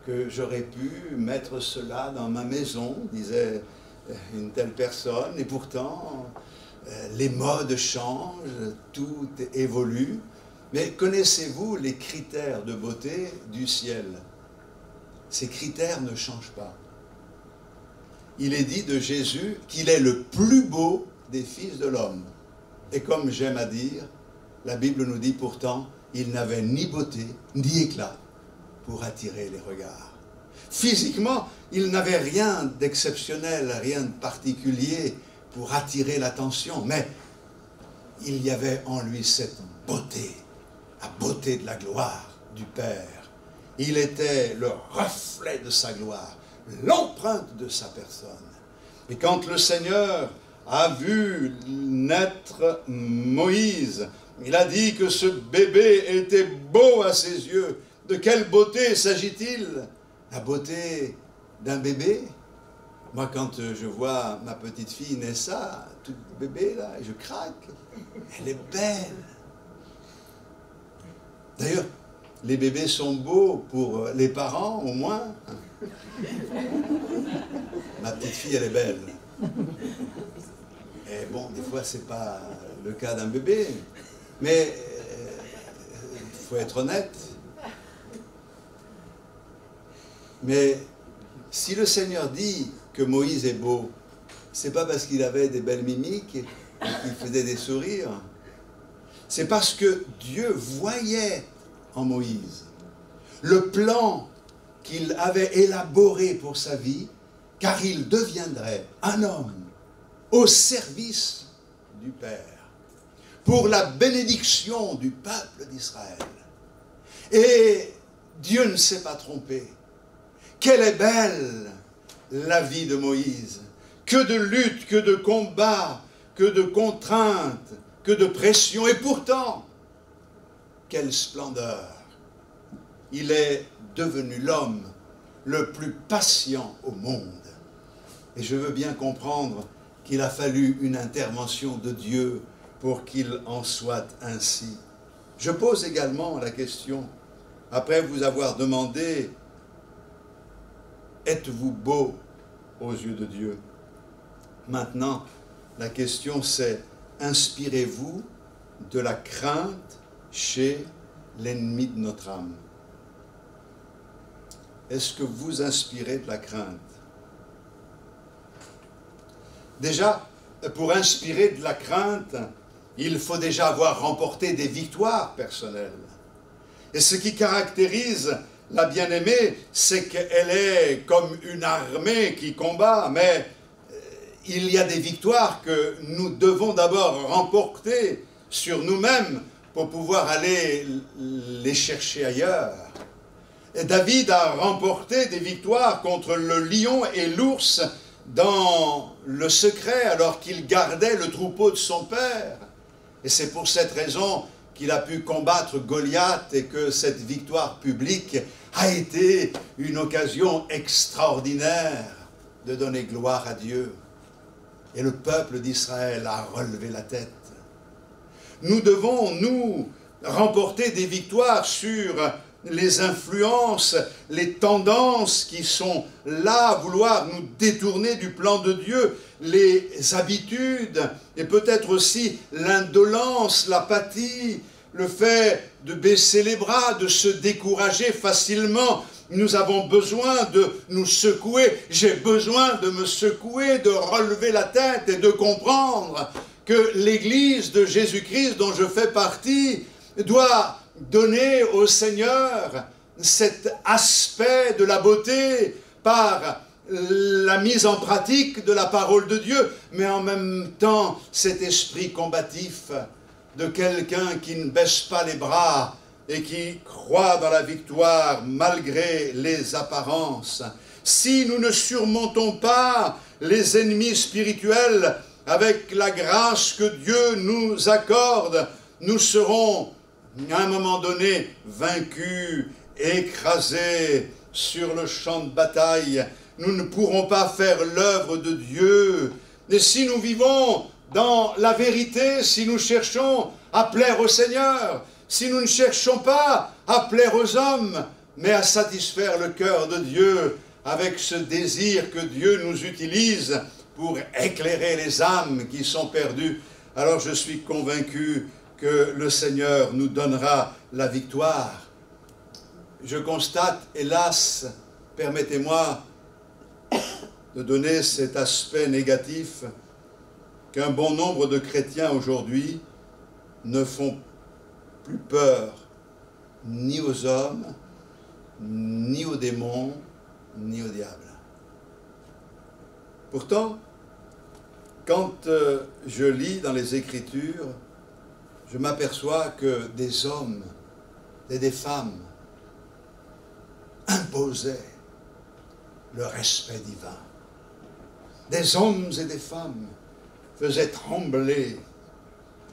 que j'aurais pu mettre cela dans ma maison, disait une telle personne, et pourtant les modes changent, tout évolue. Mais connaissez-vous les critères de beauté du ciel? Ces critères ne changent pas. Il est dit de Jésus qu'il est le plus beau des fils de l'homme. Et comme j'aime à dire, la Bible nous dit pourtant, il n'avait ni beauté, ni éclat pour attirer les regards. Physiquement, il n'avait rien d'exceptionnel, rien de particulier pour attirer l'attention, mais il y avait en lui cette beauté, la beauté de la gloire du Père. Il était le reflet de sa gloire, l'empreinte de sa personne. Et quand le Seigneur a vu naître Moïse, il a dit que ce bébé était beau à ses yeux. De quelle beauté s'agit-il? La beauté d'un bébé. Moi, quand je vois ma petite fille Nessa, toute bébé là, je craque. Elle est belle. D'ailleurs, les bébés sont beaux pour les parents, au moins. Ma petite fille, elle est belle. Et bon, des fois, c'est pas le cas d'un bébé. Mais il faut être honnête. Mais si le Seigneur dit que Moïse est beau, c'est pas parce qu'il avait des belles mimiques et qu'il faisait des sourires. C'est parce que Dieu voyait en Moïse le plan qu'il avait élaboré pour sa vie, car il deviendrait un homme au service du Père, pour la bénédiction du peuple d'Israël. Et Dieu ne s'est pas trompé. Quelle est belle la vie de Moïse! Que de luttes, que de combats, que de contraintes, que de pressions. Et pourtant, quelle splendeur! Il est devenu l'homme le plus patient au monde. Et je veux bien comprendre qu'il a fallu une intervention de Dieu pour qu'il en soit ainsi. Je pose également la question, après vous avoir demandé, êtes-vous beau aux yeux de Dieu? Maintenant, la question c'est, inspirez-vous de la crainte chez l'ennemi de notre âme? est-ce que vous inspirez de la crainte? Déjà, pour inspirer de la crainte, il faut déjà avoir remporté des victoires personnelles. Et ce qui caractérise la bien-aimée, c'est qu'elle est comme une armée qui combat, mais il y a des victoires que nous devons d'abord remporter sur nous-mêmes pour pouvoir aller les chercher ailleurs. Et David a remporté des victoires contre le lion et l'ours dans le secret alors qu'il gardait le troupeau de son père. Et c'est pour cette raison qu'il a pu combattre Goliath et que cette victoire publique a été une occasion extraordinaire de donner gloire à Dieu. Et le peuple d'Israël a relevé la tête. Nous devons, nous, remporter des victoires sur les influences, les tendances qui sont là à vouloir nous détourner du plan de Dieu, les habitudes et peut-être aussi l'indolence, l'apathie, le fait de baisser les bras, de se décourager facilement. Nous avons besoin de nous secouer. J'ai besoin de me secouer, de relever la tête et de comprendre que l'Église de Jésus-Christ dont je fais partie doit donner au Seigneur cet aspect de la beauté par la mise en pratique de la parole de Dieu, mais en même temps cet esprit combatif de quelqu'un qui ne baisse pas les bras et qui croit dans la victoire malgré les apparences. Si nous ne surmontons pas les ennemis spirituels avec la grâce que Dieu nous accorde, nous serons à un moment donné vaincus, écrasés sur le champ de bataille. Nous ne pourrons pas faire l'œuvre de Dieu. Et si nous vivons dans la vérité, si nous cherchons à plaire au Seigneur, si nous ne cherchons pas à plaire aux hommes, mais à satisfaire le cœur de Dieu avec ce désir que Dieu nous utilise pour éclairer les âmes qui sont perdues, alors je suis convaincu que le Seigneur nous donnera la victoire. Je constate, hélas, permettez-moi de donner cet aspect négatif, qu'un bon nombre de chrétiens aujourd'hui ne font plus peur ni aux hommes, ni aux démons, ni au diable. Pourtant, quand je lis dans les Écritures, je m'aperçois que des hommes et des femmes imposaient le respect divin. Des hommes et des femmes faisaient trembler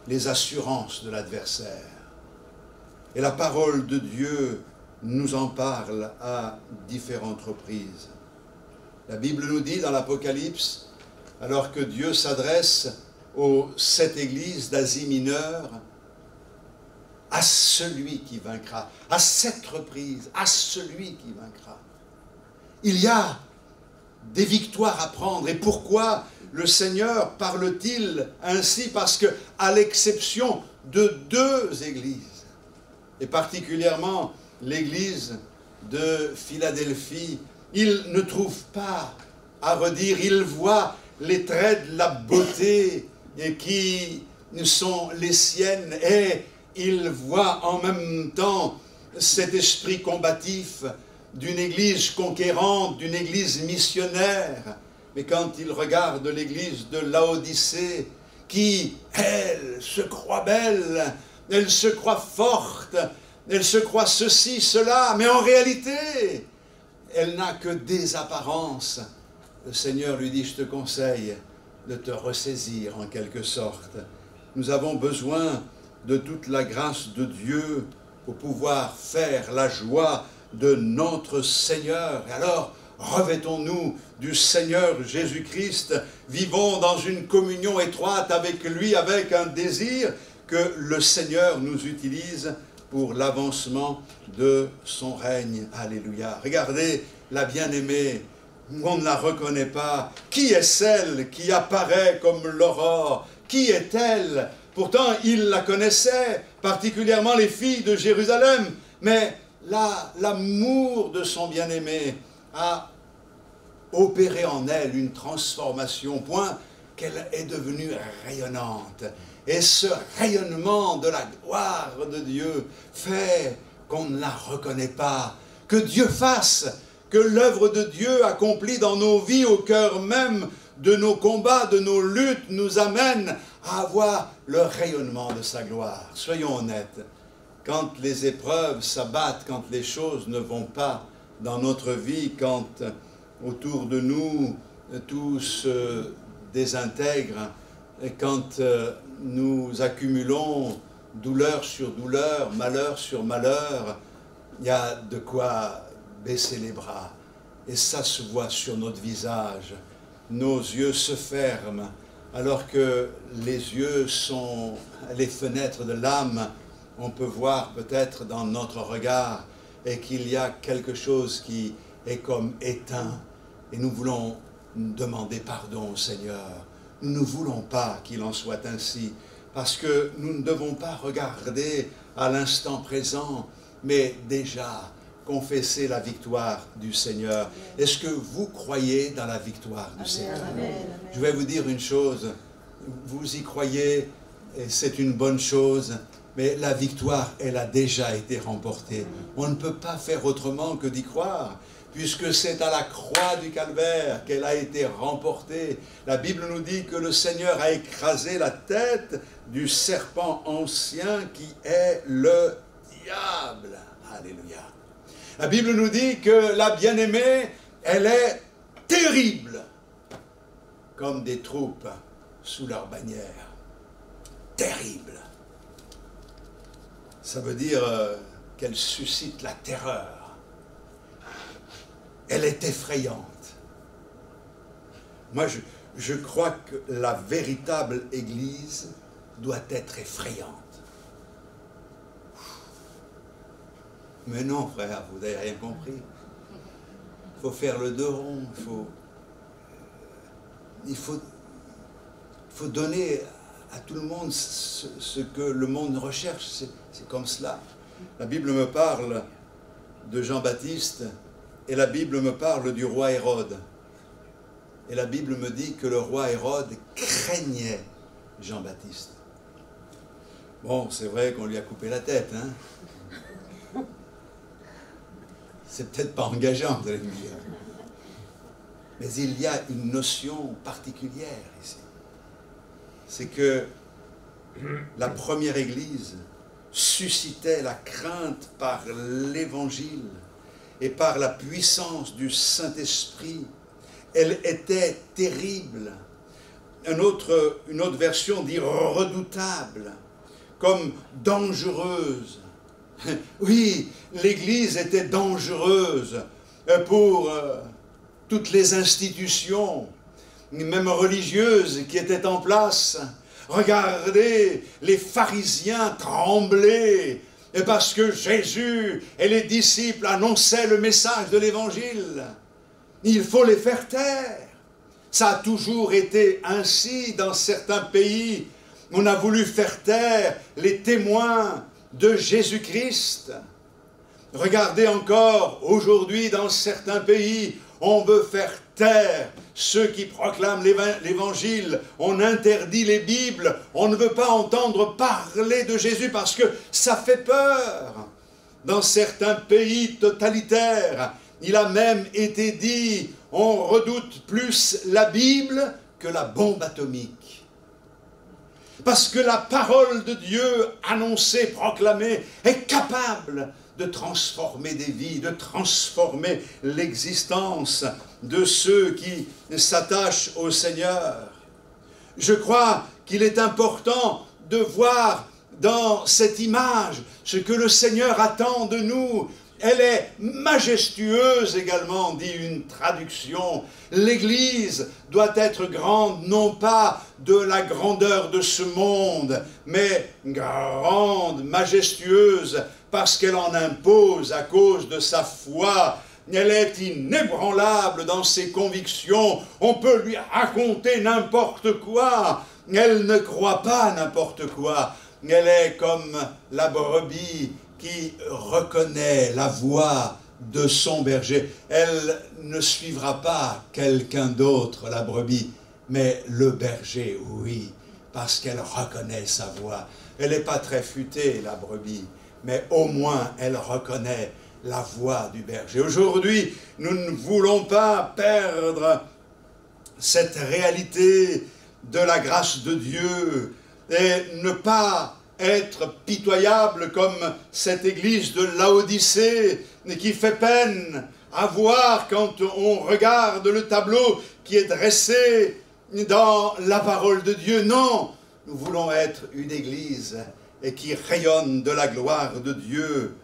les assurances de l'adversaire. Et la parole de Dieu nous en parle à différentes reprises. La Bible nous dit dans l'Apocalypse, alors que Dieu s'adresse aux 7 églises d'Asie mineure, à celui qui vaincra, à 7 reprises, à celui qui vaincra. Il y a des victoires à prendre. Et pourquoi le Seigneur parle-t-il ainsi? Parce que, à l'exception de 2 églises, et particulièrement l'église de Philadelphie, il ne trouve pas à redire, il voit les traits de la beauté et qui sont les siennes, et il voit en même temps cet esprit combatif d'une église conquérante, d'une église missionnaire. Mais quand il regarde l'église de Laodicée, qui, elle, se croit belle, elle se croit forte, elle se croit ceci, cela, mais en réalité, elle n'a que des apparences. Le Seigneur lui dit, je te conseille de te ressaisir en quelque sorte. Nous avons besoin de toute la grâce de Dieu pour pouvoir faire la joie de notre Seigneur. Et alors, revêtons-nous du Seigneur Jésus-Christ, vivons dans une communion étroite avec lui, avec un désir que le Seigneur nous utilise pour l'avancement de son règne. Alléluia. Regardez la bien-aimée, on ne la reconnaît pas. Qui est celle qui apparaît comme l'aurore? Qui est-elle? Pourtant, il la connaissait, particulièrement les filles de Jérusalem, mais l'amour de son bien-aimé a opéré en elle une transformation, point qu'elle est devenue rayonnante. Et ce rayonnement de la gloire de Dieu fait qu'on ne la reconnaît pas. Que Dieu fasse que l'œuvre de Dieu accomplie dans nos vies, au cœur même de nos combats, de nos luttes, nous amène à avoir le rayonnement de sa gloire. Soyons honnêtes, quand les épreuves s'abattent, quand les choses ne vont pas dans notre vie, quand autour de nous tout se désintègre, et quand nous accumulons douleur sur douleur, malheur sur malheur, il y a de quoi baisser les bras. Et ça se voit sur notre visage. Nos yeux se ferment, alors que les yeux sont les fenêtres de l'âme. On peut voir peut-être dans notre regard et qu'il y a quelque chose qui est comme éteint. Et nous voulons demander pardon au Seigneur. Nous ne voulons pas qu'il en soit ainsi, parce que nous ne devons pas regarder à l'instant présent, mais déjà confesser la victoire du Seigneur. Est-ce que vous croyez dans la victoire du Seigneur? Je vais vous dire une chose, vous y croyez, et c'est une bonne chose, mais la victoire, elle a déjà été remportée. On ne peut pas faire autrement que d'y croire, puisque c'est à la croix du Calvaire qu'elle a été remportée. La Bible nous dit que le Seigneur a écrasé la tête du serpent ancien qui est le diable. Alléluia. La Bible nous dit que la bien-aimée, elle est terrible, comme des troupes sous leur bannière. Terrible. Ça veut dire qu'elle suscite la terreur. Elle est effrayante. Moi, je crois que la véritable Église doit être effrayante. Mais non, frère, vous n'avez rien compris. Il faut faire le dos rond. Il faut donner à tout le monde ce que le monde recherche. C'est comme cela. La Bible me parle de Jean-Baptiste et la Bible me parle du roi Hérode. Et la Bible me dit que le roi Hérode craignait Jean-Baptiste. Bon, c'est vrai qu'on lui a coupé la tête, hein? C'est peut-être pas engageant, vous allez me dire. Mais il y a une notion particulière ici. C'est que la première Église suscitait la crainte par l'Évangile et par la puissance du Saint-Esprit. Elle était terrible. Une autre version dit redoutable, comme dangereuse. Oui, l'Église était dangereuse pour toutes les institutions, même religieuses, qui étaient en place. Regardez, les pharisiens tremblaient parce que Jésus et les disciples annonçaient le message de l'Évangile. Il faut les faire taire. Ça a toujours été ainsi dans certains pays. On a voulu faire taire les témoins de Jésus-Christ. Regardez encore, aujourd'hui dans certains pays, on veut faire taire ceux qui proclament l'Évangile. On interdit les Bibles. On ne veut pas entendre parler de Jésus parce que ça fait peur. Dans certains pays totalitaires, il a même été dit, on redoute plus la Bible que la bombe atomique. Parce que la parole de Dieu annoncée, proclamée, est capable de transformer des vies, de transformer l'existence de ceux qui s'attachent au Seigneur. Je crois qu'il est important de voir dans cette image ce que le Seigneur attend de nous. Elle est majestueuse également, dit une traduction. L'Église doit être grande, non pas de la grandeur de ce monde, mais grande, majestueuse, parce qu'elle en impose à cause de sa foi. Elle est inébranlable dans ses convictions. On peut lui raconter n'importe quoi. Elle ne croit pas n'importe quoi. elle est comme la brebis qui reconnaît la voix de son berger. Elle ne suivra pas quelqu'un d'autre, la brebis, mais le berger, oui, parce qu'elle reconnaît sa voix. Elle n'est pas très futée, la brebis, mais au moins elle reconnaît la voix du berger. Aujourd'hui, nous ne voulons pas perdre cette réalité de la grâce de Dieu et ne pas être pitoyable comme cette église de Laodicée qui fait peine à voir quand on regarde le tableau qui est dressé dans la parole de Dieu. Non, nous voulons être une église qui rayonne de la gloire de Dieu.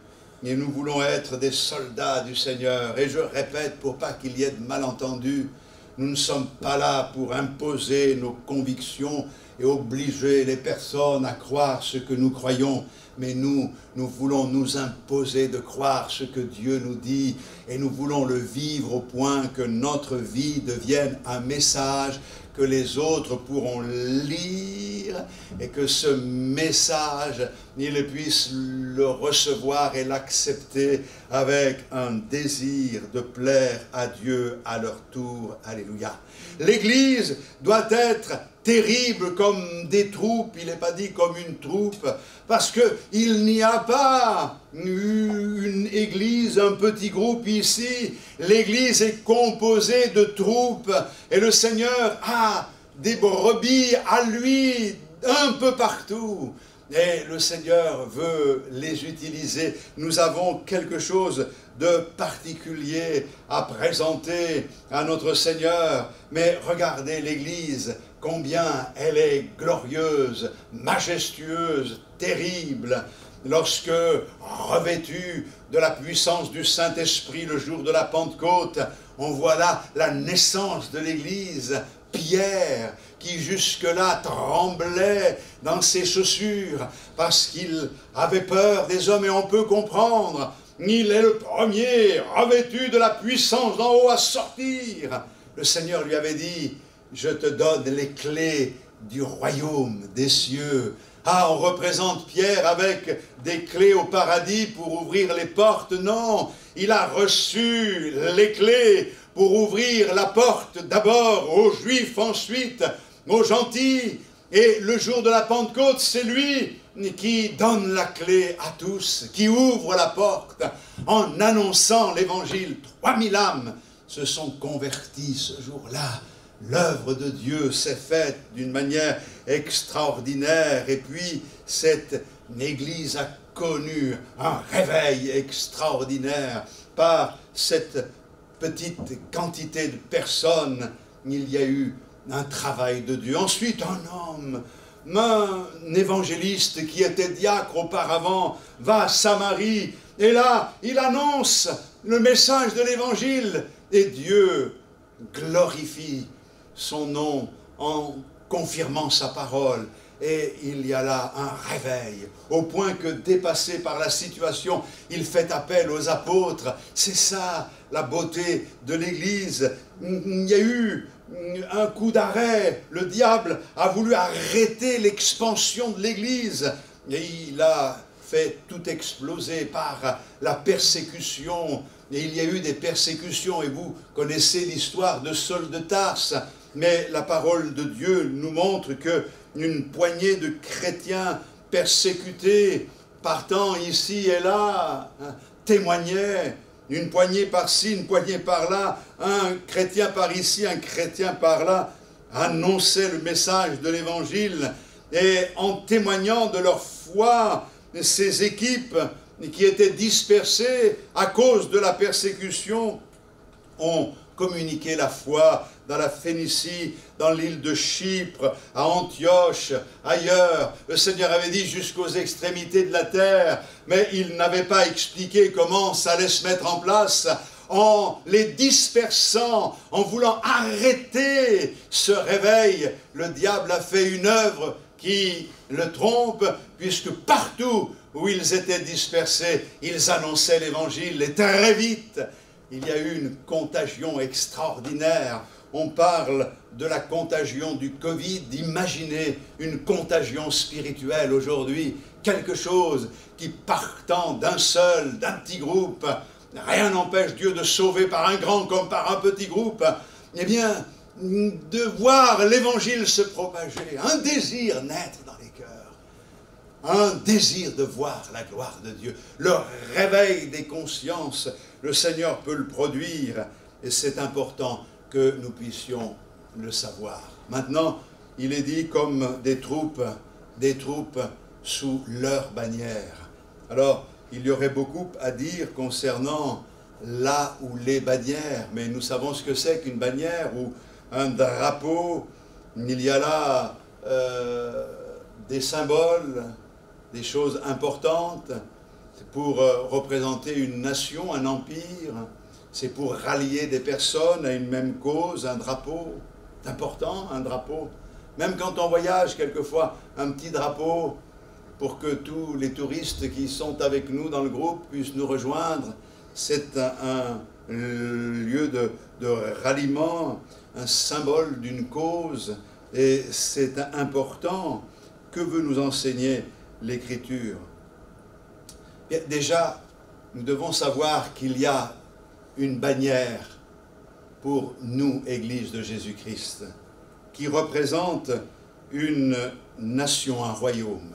Et nous voulons être des soldats du Seigneur. Et je répète, pour pas qu'il y ait de malentendus, nous ne sommes pas là pour imposer nos convictions et obliger les personnes à croire ce que nous croyons. Mais nous voulons nous imposer de croire ce que Dieu nous dit. Et nous voulons le vivre au point que notre vie devienne un message que les autres pourront lire et que ce message, ils puissent le recevoir et l'accepter avec un désir de plaire à Dieu à leur tour. Alléluia. L'Église doit être terrible comme des troupes, il n'est pas dit comme une troupe, parce qu'il n'y a pas une église, un petit groupe ici. L'église est composée de troupes et le Seigneur a des brebis à lui un peu partout. Et le Seigneur veut les utiliser. Nous avons quelque chose de particulier à présenter à notre Seigneur. Mais regardez l'Église, combien elle est glorieuse, majestueuse, terrible, lorsque, revêtue de la puissance du Saint-Esprit le jour de la Pentecôte, on voit là la naissance de l'Église. Pierre, qui jusque-là tremblait dans ses chaussures parce qu'il avait peur des hommes, et on peut comprendre, il est le premier revêtu de la puissance d'en haut à sortir. Le Seigneur lui avait dit, je te donne les clés du royaume des cieux. Ah, on représente Pierre avec des clés au paradis pour ouvrir les portes. Non, il a reçu les clés pour ouvrir la porte d'abord aux Juifs, ensuite aux gentils. Et le jour de la Pentecôte, c'est lui qui donne la clé à tous, qui ouvre la porte en annonçant l'évangile. 3000 âmes se sont converties ce jour-là. L'œuvre de Dieu s'est faite d'une manière extraordinaire. Et puis, cette Église a connu un réveil extraordinaire par cette petite quantité de personnes. Il y a eu un travail de Dieu. Ensuite, un homme, un évangéliste qui était diacre auparavant, va à Samarie. Et là, il annonce le message de l'évangile. Et Dieu glorifie son nom en confirmant sa parole. Et il y a là un réveil, au point que, dépassé par la situation, il fait appel aux apôtres. C'est ça, la beauté de l'Église. Il y a eu un coup d'arrêt. Le diable a voulu arrêter l'expansion de l'Église. Et il a fait tout exploser par la persécution. Et il y a eu des persécutions, et vous connaissez l'histoire de Saul de Tarse. Mais la parole de Dieu nous montre que une poignée de chrétiens persécutés, partant ici et là, témoignaient, une poignée par-ci, une poignée par-là, un chrétien par ici, un chrétien par-là, annonçaient le message de l'Évangile, et en témoignant de leur foi, ces équipes qui étaient dispersées à cause de la persécution ont communiqué la foi dans la Phénicie, dans l'île de Chypre, à Antioche, ailleurs. Le Seigneur avait dit jusqu'aux extrémités de la terre, mais il n'avait pas expliqué comment ça allait se mettre en place. En les dispersant, en voulant arrêter ce réveil, le diable a fait une œuvre qui le trompe, puisque partout où ils étaient dispersés, ils annonçaient l'Évangile, et très vite, il y a eu une contagion extraordinaire on parle de la contagion du Covid. Imaginez une contagion spirituelle aujourd'hui, quelque chose qui partant d'un petit groupe, rien n'empêche Dieu de sauver par un grand comme par un petit groupe, eh bien, de voir l'évangile se propager, un désir naître dans les cœurs, un désir de voir la gloire de Dieu, le réveil des consciences, le Seigneur peut le produire, et c'est important que nous puissions le savoir. Maintenant, il est dit comme des troupes sous leur bannière. Alors, il y aurait beaucoup à dire concernant là ou les bannières, mais nous savons ce que c'est qu'une bannière ou un drapeau. Il y a là des symboles, des choses importantes. C'est pour représenter une nation, un empire. C'est pour rallier des personnes à une même cause, un drapeau. C'est important, un drapeau. Même quand on voyage, quelquefois, un petit drapeau pour que tous les touristes qui sont avec nous dans le groupe puissent nous rejoindre. C'est un lieu de ralliement, un symbole d'une cause, et c'est important. Que veut nous enseigner l'Écriture? Déjà, nous devons savoir qu'il y a une bannière pour nous, Église de Jésus-Christ, qui représente une nation, un royaume.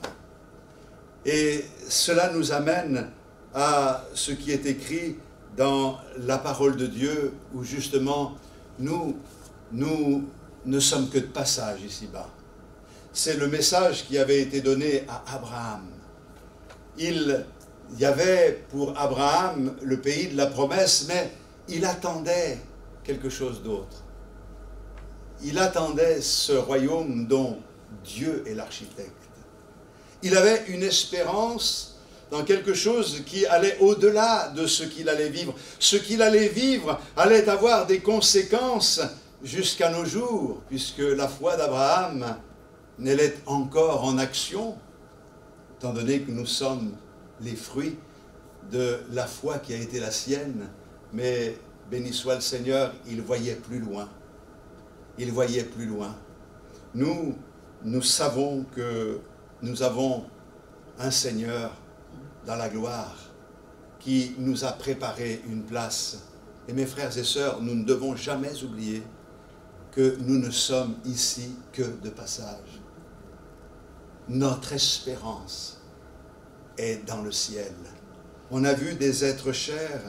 Et cela nous amène à ce qui est écrit dans la parole de Dieu, où justement, nous ne sommes que de passage ici-bas. C'est le message qui avait été donné à Abraham. Il y avait pour Abraham le pays de la promesse, mais il attendait quelque chose d'autre. Il attendait ce royaume dont Dieu est l'architecte. Il avait une espérance dans quelque chose qui allait au-delà de ce qu'il allait vivre. Ce qu'il allait vivre allait avoir des conséquences jusqu'à nos jours, puisque la foi d'Abraham, elle est encore en action, étant donné que nous sommes les fruits de la foi qui a été la sienne. Mais béni soit le Seigneur, il voyait plus loin. Il voyait plus loin. Nous savons que nous avons un Seigneur dans la gloire qui nous a préparé une place. Et mes frères et sœurs, nous ne devons jamais oublier que nous ne sommes ici que de passage. Notre espérance est dans le ciel. On a vu des êtres chers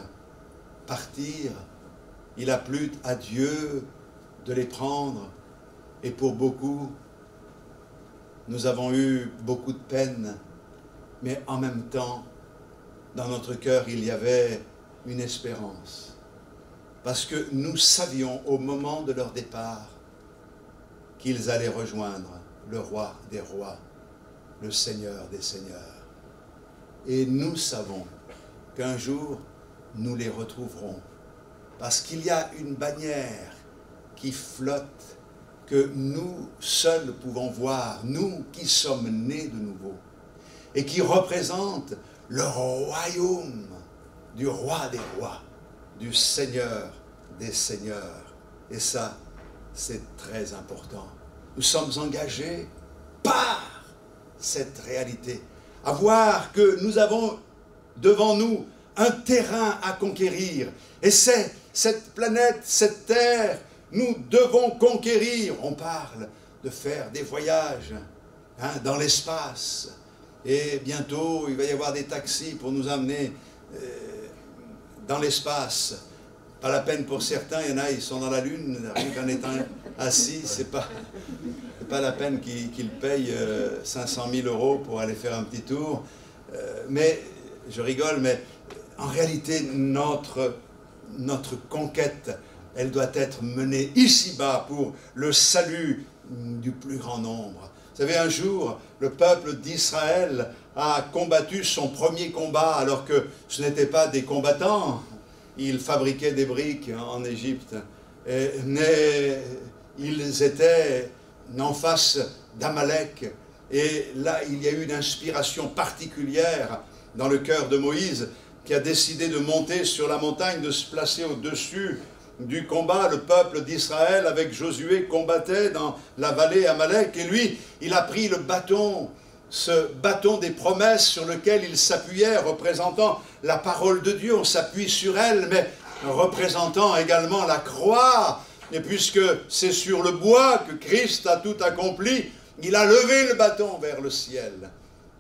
partir. Il a plu à Dieu de les prendre. Et pour beaucoup, nous avons eu beaucoup de peine. Mais en même temps, dans notre cœur, il y avait une espérance. Parce que nous savions au moment de leur départ qu'ils allaient rejoindre le roi des rois, le Seigneur des seigneurs. Et nous savons qu'un jour, nous les retrouverons. Parce qu'il y a une bannière qui flotte, que nous seuls pouvons voir, nous qui sommes nés de nouveau, et qui représente le royaume du roi des rois, du Seigneur des seigneurs. Et ça, c'est très important. Nous sommes engagés par cette réalité, à voir que nous avons devant nous un terrain à conquérir. Et c'est cette planète, cette terre, nous devons conquérir. On parle de faire des voyages dans l'espace. Et bientôt, il va y avoir des taxis pour nous amener dans l'espace. Pas la peine pour certains, il y en a, ils sont dans la Lune, rien qu'en étant assis, c'est pas la peine qu'ils payent 500 000 € pour aller faire un petit tour. Mais, je rigole, mais en réalité, notre conquête, elle doit être menée ici-bas pour le salut du plus grand nombre. Vous savez, un jour, le peuple d'Israël a combattu son premier combat, alors que ce n'étaient pas des combattants. Ils fabriquaient des briques en Égypte. Mais ils étaient en face d'Amalek. Et là, il y a eu une inspiration particulière dans le cœur de Moïse, qui a décidé de monter sur la montagne, de se placer au-dessus du combat. Le peuple d'Israël avec Josué combattait dans la vallée Amalek et lui, il a pris le bâton, ce bâton des promesses sur lequel il s'appuyait, représentant la parole de Dieu. On s'appuie sur elle, mais représentant également la croix. Et puisque c'est sur le bois que Christ a tout accompli, il a levé le bâton vers le ciel.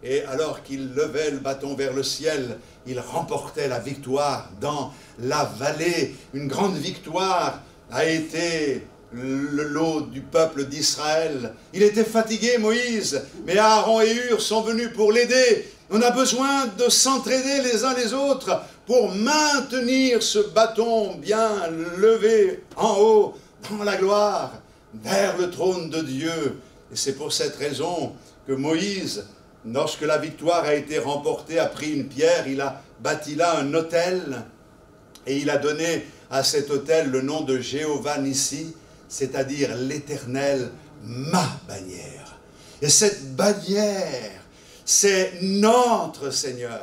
Et alors qu'il levait le bâton vers le ciel, il remportait la victoire dans la vallée. Une grande victoire a été le lot du peuple d'Israël. Il était fatigué, Moïse, mais Aaron et Hur sont venus pour l'aider. On a besoin de s'entraider les uns les autres pour maintenir ce bâton bien levé en haut, dans la gloire, vers le trône de Dieu. Et c'est pour cette raison que Moïse, lorsque la victoire a été remportée, a pris une pierre, il a bâti là un autel, et il a donné à cet autel le nom de Jéhovah Nissi, c'est-à-dire l'Éternel, ma bannière. Et cette bannière, c'est notre Seigneur.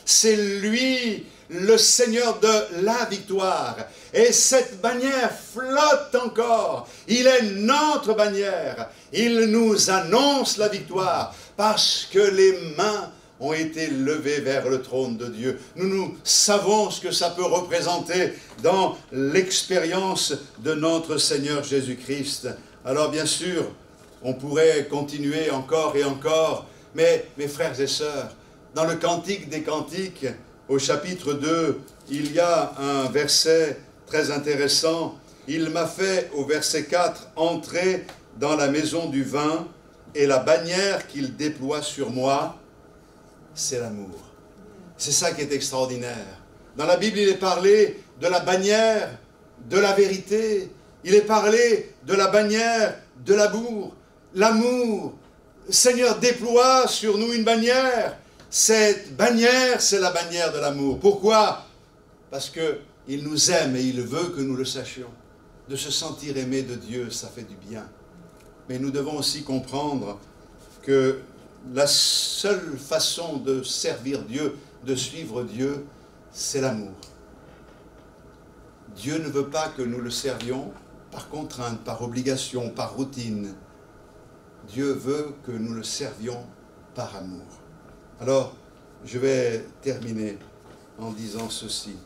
C'est lui, le Seigneur de la victoire. Et cette bannière flotte encore. Il est notre bannière. Il nous annonce la victoire parce que les mains ont été levées vers le trône de Dieu. Nous savons ce que ça peut représenter dans l'expérience de notre Seigneur Jésus-Christ. Alors bien sûr, on pourrait continuer encore et encore, mais mes frères et sœurs, dans le Cantique des Cantiques, au chapitre 2, il y a un verset très intéressant. Il m'a fait, au verset 4, entrer dans la maison du vin, et la bannière qu'il déploie sur moi, c'est l'amour. C'est ça qui est extraordinaire. Dans la Bible, il est parlé de la bannière de la vérité. Il est parlé de la bannière de l'amour. L'amour. Seigneur déploie sur nous une bannière. Cette bannière, c'est la bannière de l'amour. Pourquoi? Parce qu'il nous aime et il veut que nous le sachions. De se sentir aimé de Dieu, ça fait du bien. Mais nous devons aussi comprendre que la seule façon de servir Dieu, de suivre Dieu, c'est l'amour. Dieu ne veut pas que nous le servions par contrainte, par obligation, par routine. Dieu veut que nous le servions par amour. Alors, je vais terminer en disant ceci.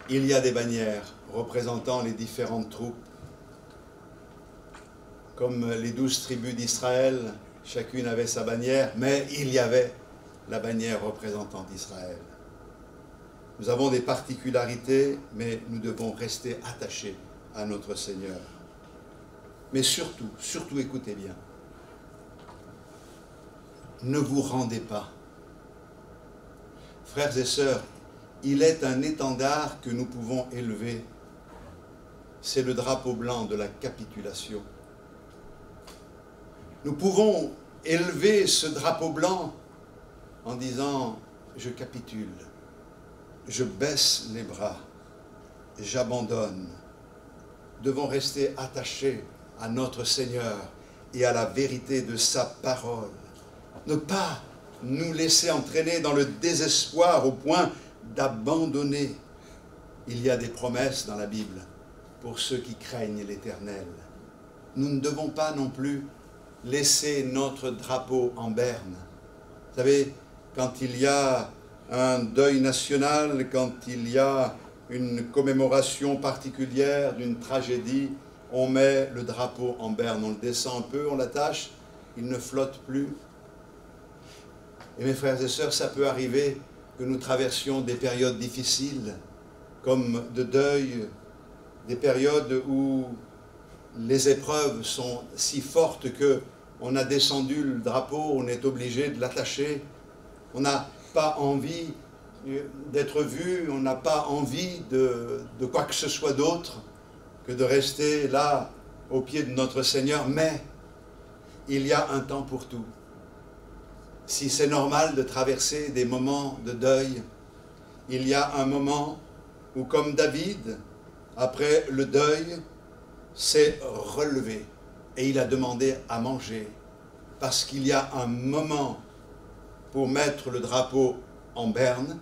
Il y a des bannières représentant les différentes troupes. Comme les 12 tribus d'Israël, chacune avait sa bannière, mais il y avait la bannière représentant Israël. Nous avons des particularités, mais nous devons rester attachés à notre Seigneur. Mais surtout, surtout écoutez bien, ne vous rendez pas. Frères et sœurs, il est un étendard que nous pouvons élever. C'est le drapeau blanc de la capitulation. Nous pouvons élever ce drapeau blanc en disant « Je capitule, je baisse les bras, j'abandonne ». Nous devons rester attachés à notre Seigneur et à la vérité de sa parole. Ne pas nous laisser entraîner dans le désespoir au point d'abandonner. Il y a des promesses dans la Bible pour ceux qui craignent l'Éternel. Nous ne devons pas non plus laisser notre drapeau en berne. Vous savez, quand il y a un deuil national, quand il y a une commémoration particulière d'une tragédie, on met le drapeau en berne, on le descend un peu, on l'attache, il ne flotte plus. Et mes frères et sœurs, ça peut arriver que nous traversions des périodes difficiles, comme de deuil, des périodes où les épreuves sont si fortes qu'on a descendu le drapeau, on est obligé de l'attacher. On n'a pas envie d'être vu, on n'a pas envie de quoi que ce soit d'autre que de rester là au pied de notre Seigneur. Mais il y a un temps pour tout. Si c'est normal de traverser des moments de deuil, il y a un moment où, comme David, après le deuil, s'est relevé et il a demandé à manger, parce qu'il y a un moment pour mettre le drapeau en berne,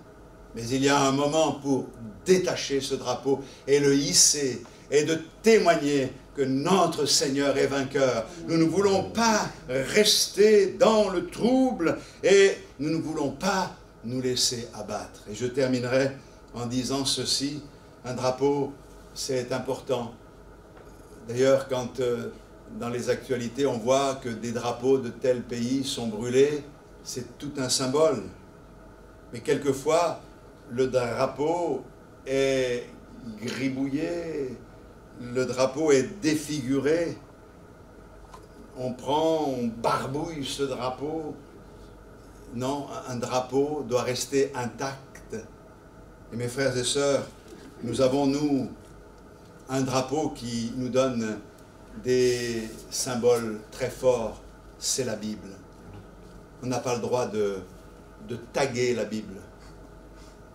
mais il y a un moment pour détacher ce drapeau et le hisser et de témoigner que notre Seigneur est vainqueur. Nous ne voulons pas rester dans le trouble et nous ne voulons pas nous laisser abattre. Et je terminerai en disant ceci, un drapeau, c'est important. D'ailleurs, quand dans les actualités, on voit que des drapeaux de tel pays sont brûlés, c'est tout un symbole. Mais quelquefois, le drapeau est gribouillé, le drapeau est défiguré. On barbouille ce drapeau. Non, un drapeau doit rester intact. Et mes frères et sœurs, nous avons, nous, un drapeau qui nous donne des symboles très forts, c'est la Bible. On n'a pas le droit de taguer la Bible.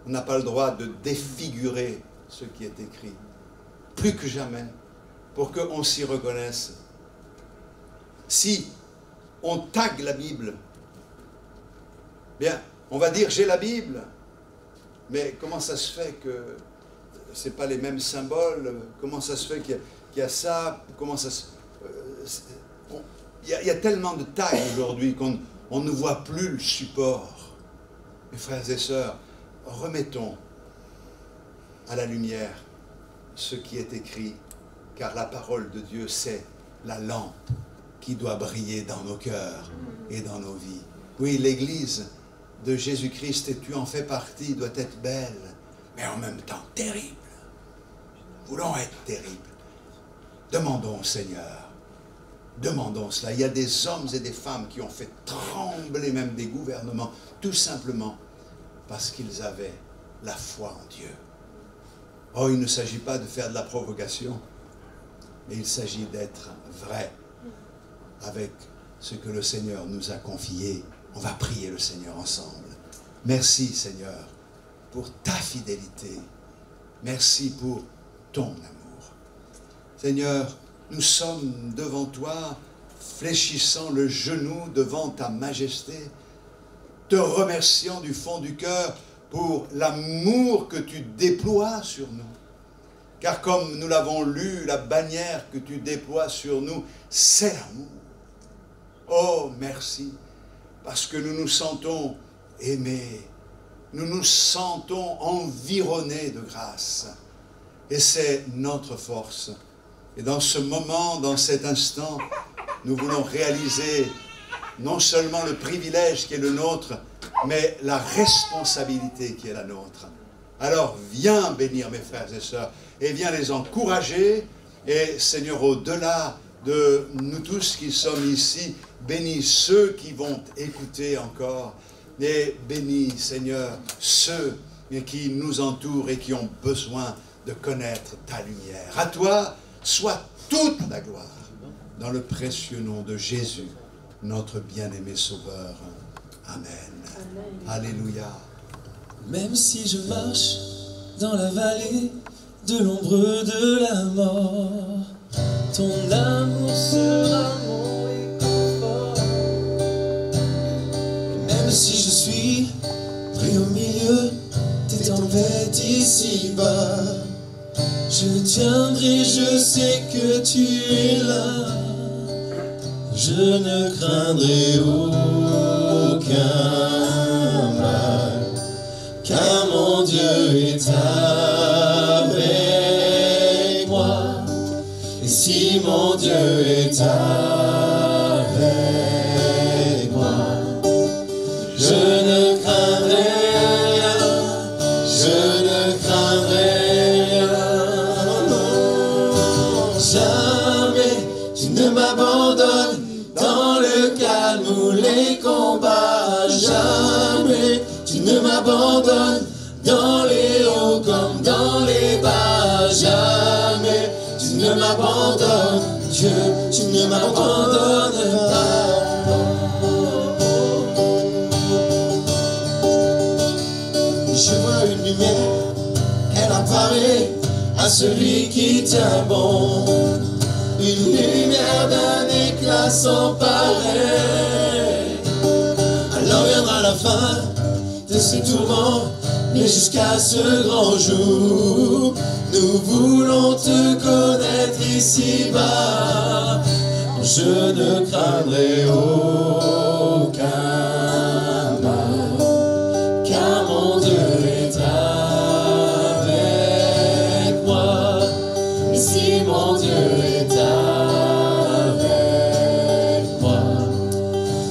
On n'a pas le droit de défigurer ce qui est écrit. Plus que jamais, pour qu'on s'y reconnaisse. Si on tague la Bible, bien, on va dire j'ai la Bible, mais comment ça se fait que ce n'est pas les mêmes symboles? Comment ça se fait qu'il y a ça? Comment ça se... Il y a tellement de tags aujourd'hui qu'on ne voit plus le support. Mes frères et sœurs, remettons à la lumière ce qui est écrit, car la parole de Dieu, c'est la lampe qui doit briller dans nos cœurs et dans nos vies. Oui, l'Église de Jésus-Christ, et tu en fais partie, doit être belle, mais en même temps terrible. Nous voulons être terribles. Demandons au Seigneur, demandons cela. Il y a des hommes et des femmes qui ont fait trembler même des gouvernements, tout simplement parce qu'ils avaient la foi en Dieu. Oh, il ne s'agit pas de faire de la provocation, mais il s'agit d'être vrai avec ce que le Seigneur nous a confié. On va prier le Seigneur ensemble. Merci Seigneur pour ta fidélité. Merci pour ton amour. Seigneur, nous sommes devant toi, fléchissant le genou devant ta majesté, te remerciant du fond du cœur pour l'amour que tu déploies sur nous. Car comme nous l'avons lu, la bannière que tu déploies sur nous, c'est l'amour. Oh, merci, parce que nous nous sentons aimés, nous nous sentons environnés de grâce. Et c'est notre force. Et dans ce moment, dans cet instant, nous voulons réaliser non seulement le privilège qui est le nôtre, mais la responsabilité qui est la nôtre. Alors viens bénir mes frères et sœurs et viens les encourager. Et Seigneur, au-delà de nous tous qui sommes ici, bénis ceux qui vont écouter encore. Et bénis, Seigneur, ceux qui nous entourent et qui ont besoin de connaître ta lumière. À toi soit toute la gloire, dans le précieux nom de Jésus, notre bien-aimé Sauveur. Amen. Amen. Alléluia. Même si je marche dans la vallée de l'ombre de la mort, ton amour sera mon réconfort. Même si je suis pris au milieu des tempêtes ici-bas, je tiendrai, je sais que tu es là. Je ne craindrai aucun mal, car mon Dieu est avec moi. Et si mon Dieu est avec moi, je ne craindrai rien, je ne craindrai rien. Non, jamais tu ne m'abandonnes dans le calme ou les combats. Jamais tu ne m'abandonnes dans les hauts comme dans les bas. Jamais tu ne m'abandonnes, Dieu, tu ne m'abandonnes pas. Je vois une lumière, elle apparaît à celui qui tient bon. Une lumière d'un éclat sans pareil. Alors viendra la fin, de ces tourments, mais jusqu'à ce grand jour, nous voulons te connaître ici-bas. Je ne craindrai aucun mal, car mon Dieu est avec moi. Et si mon Dieu est avec moi,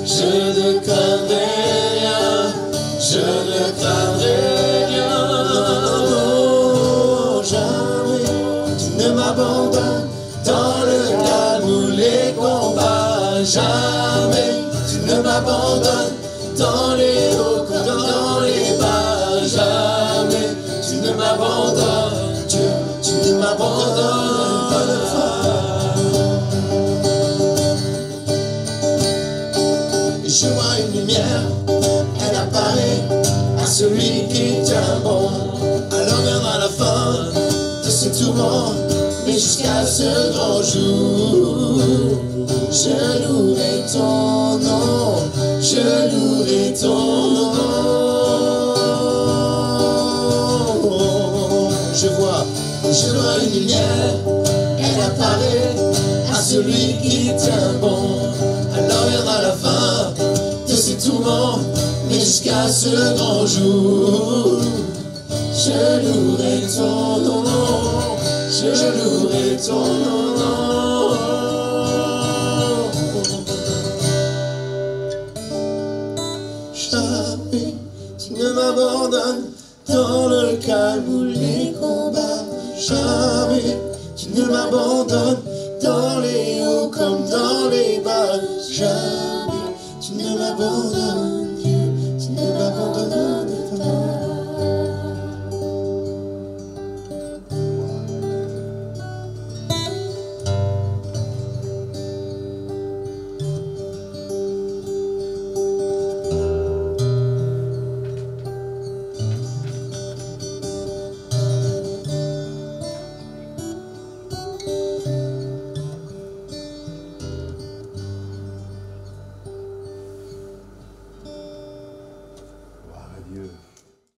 je ne craindrai rien, je ne craindrai rien. Oh, jamais tu ne m'abandonnes dans le calme ou les combats. Jamais tu ne m'abandonnes dans les hauts comme dans les bas. Jamais tu ne m'abandonnes, Dieu, tu ne m'abandonnes pas. Je vois une lumière, elle apparaît à celui qui tient bon. Alors viendra la fin de ce tourment, mais jusqu'à ce grand jour, je louerai ton nom, je louerai ton nom. Je vois une lumière, elle apparaît à celui qui tient bon. Alors viendra la fin de ces tourments, mais jusqu'à ce grand jour, je louerai ton nom, je louerai ton nom. Jamais tu ne m'abandonnes dans le calme ou les combats. Jamais tu ne m'abandonnes dans les hauts comme dans les bas. Jamais tu ne m'abandonnes.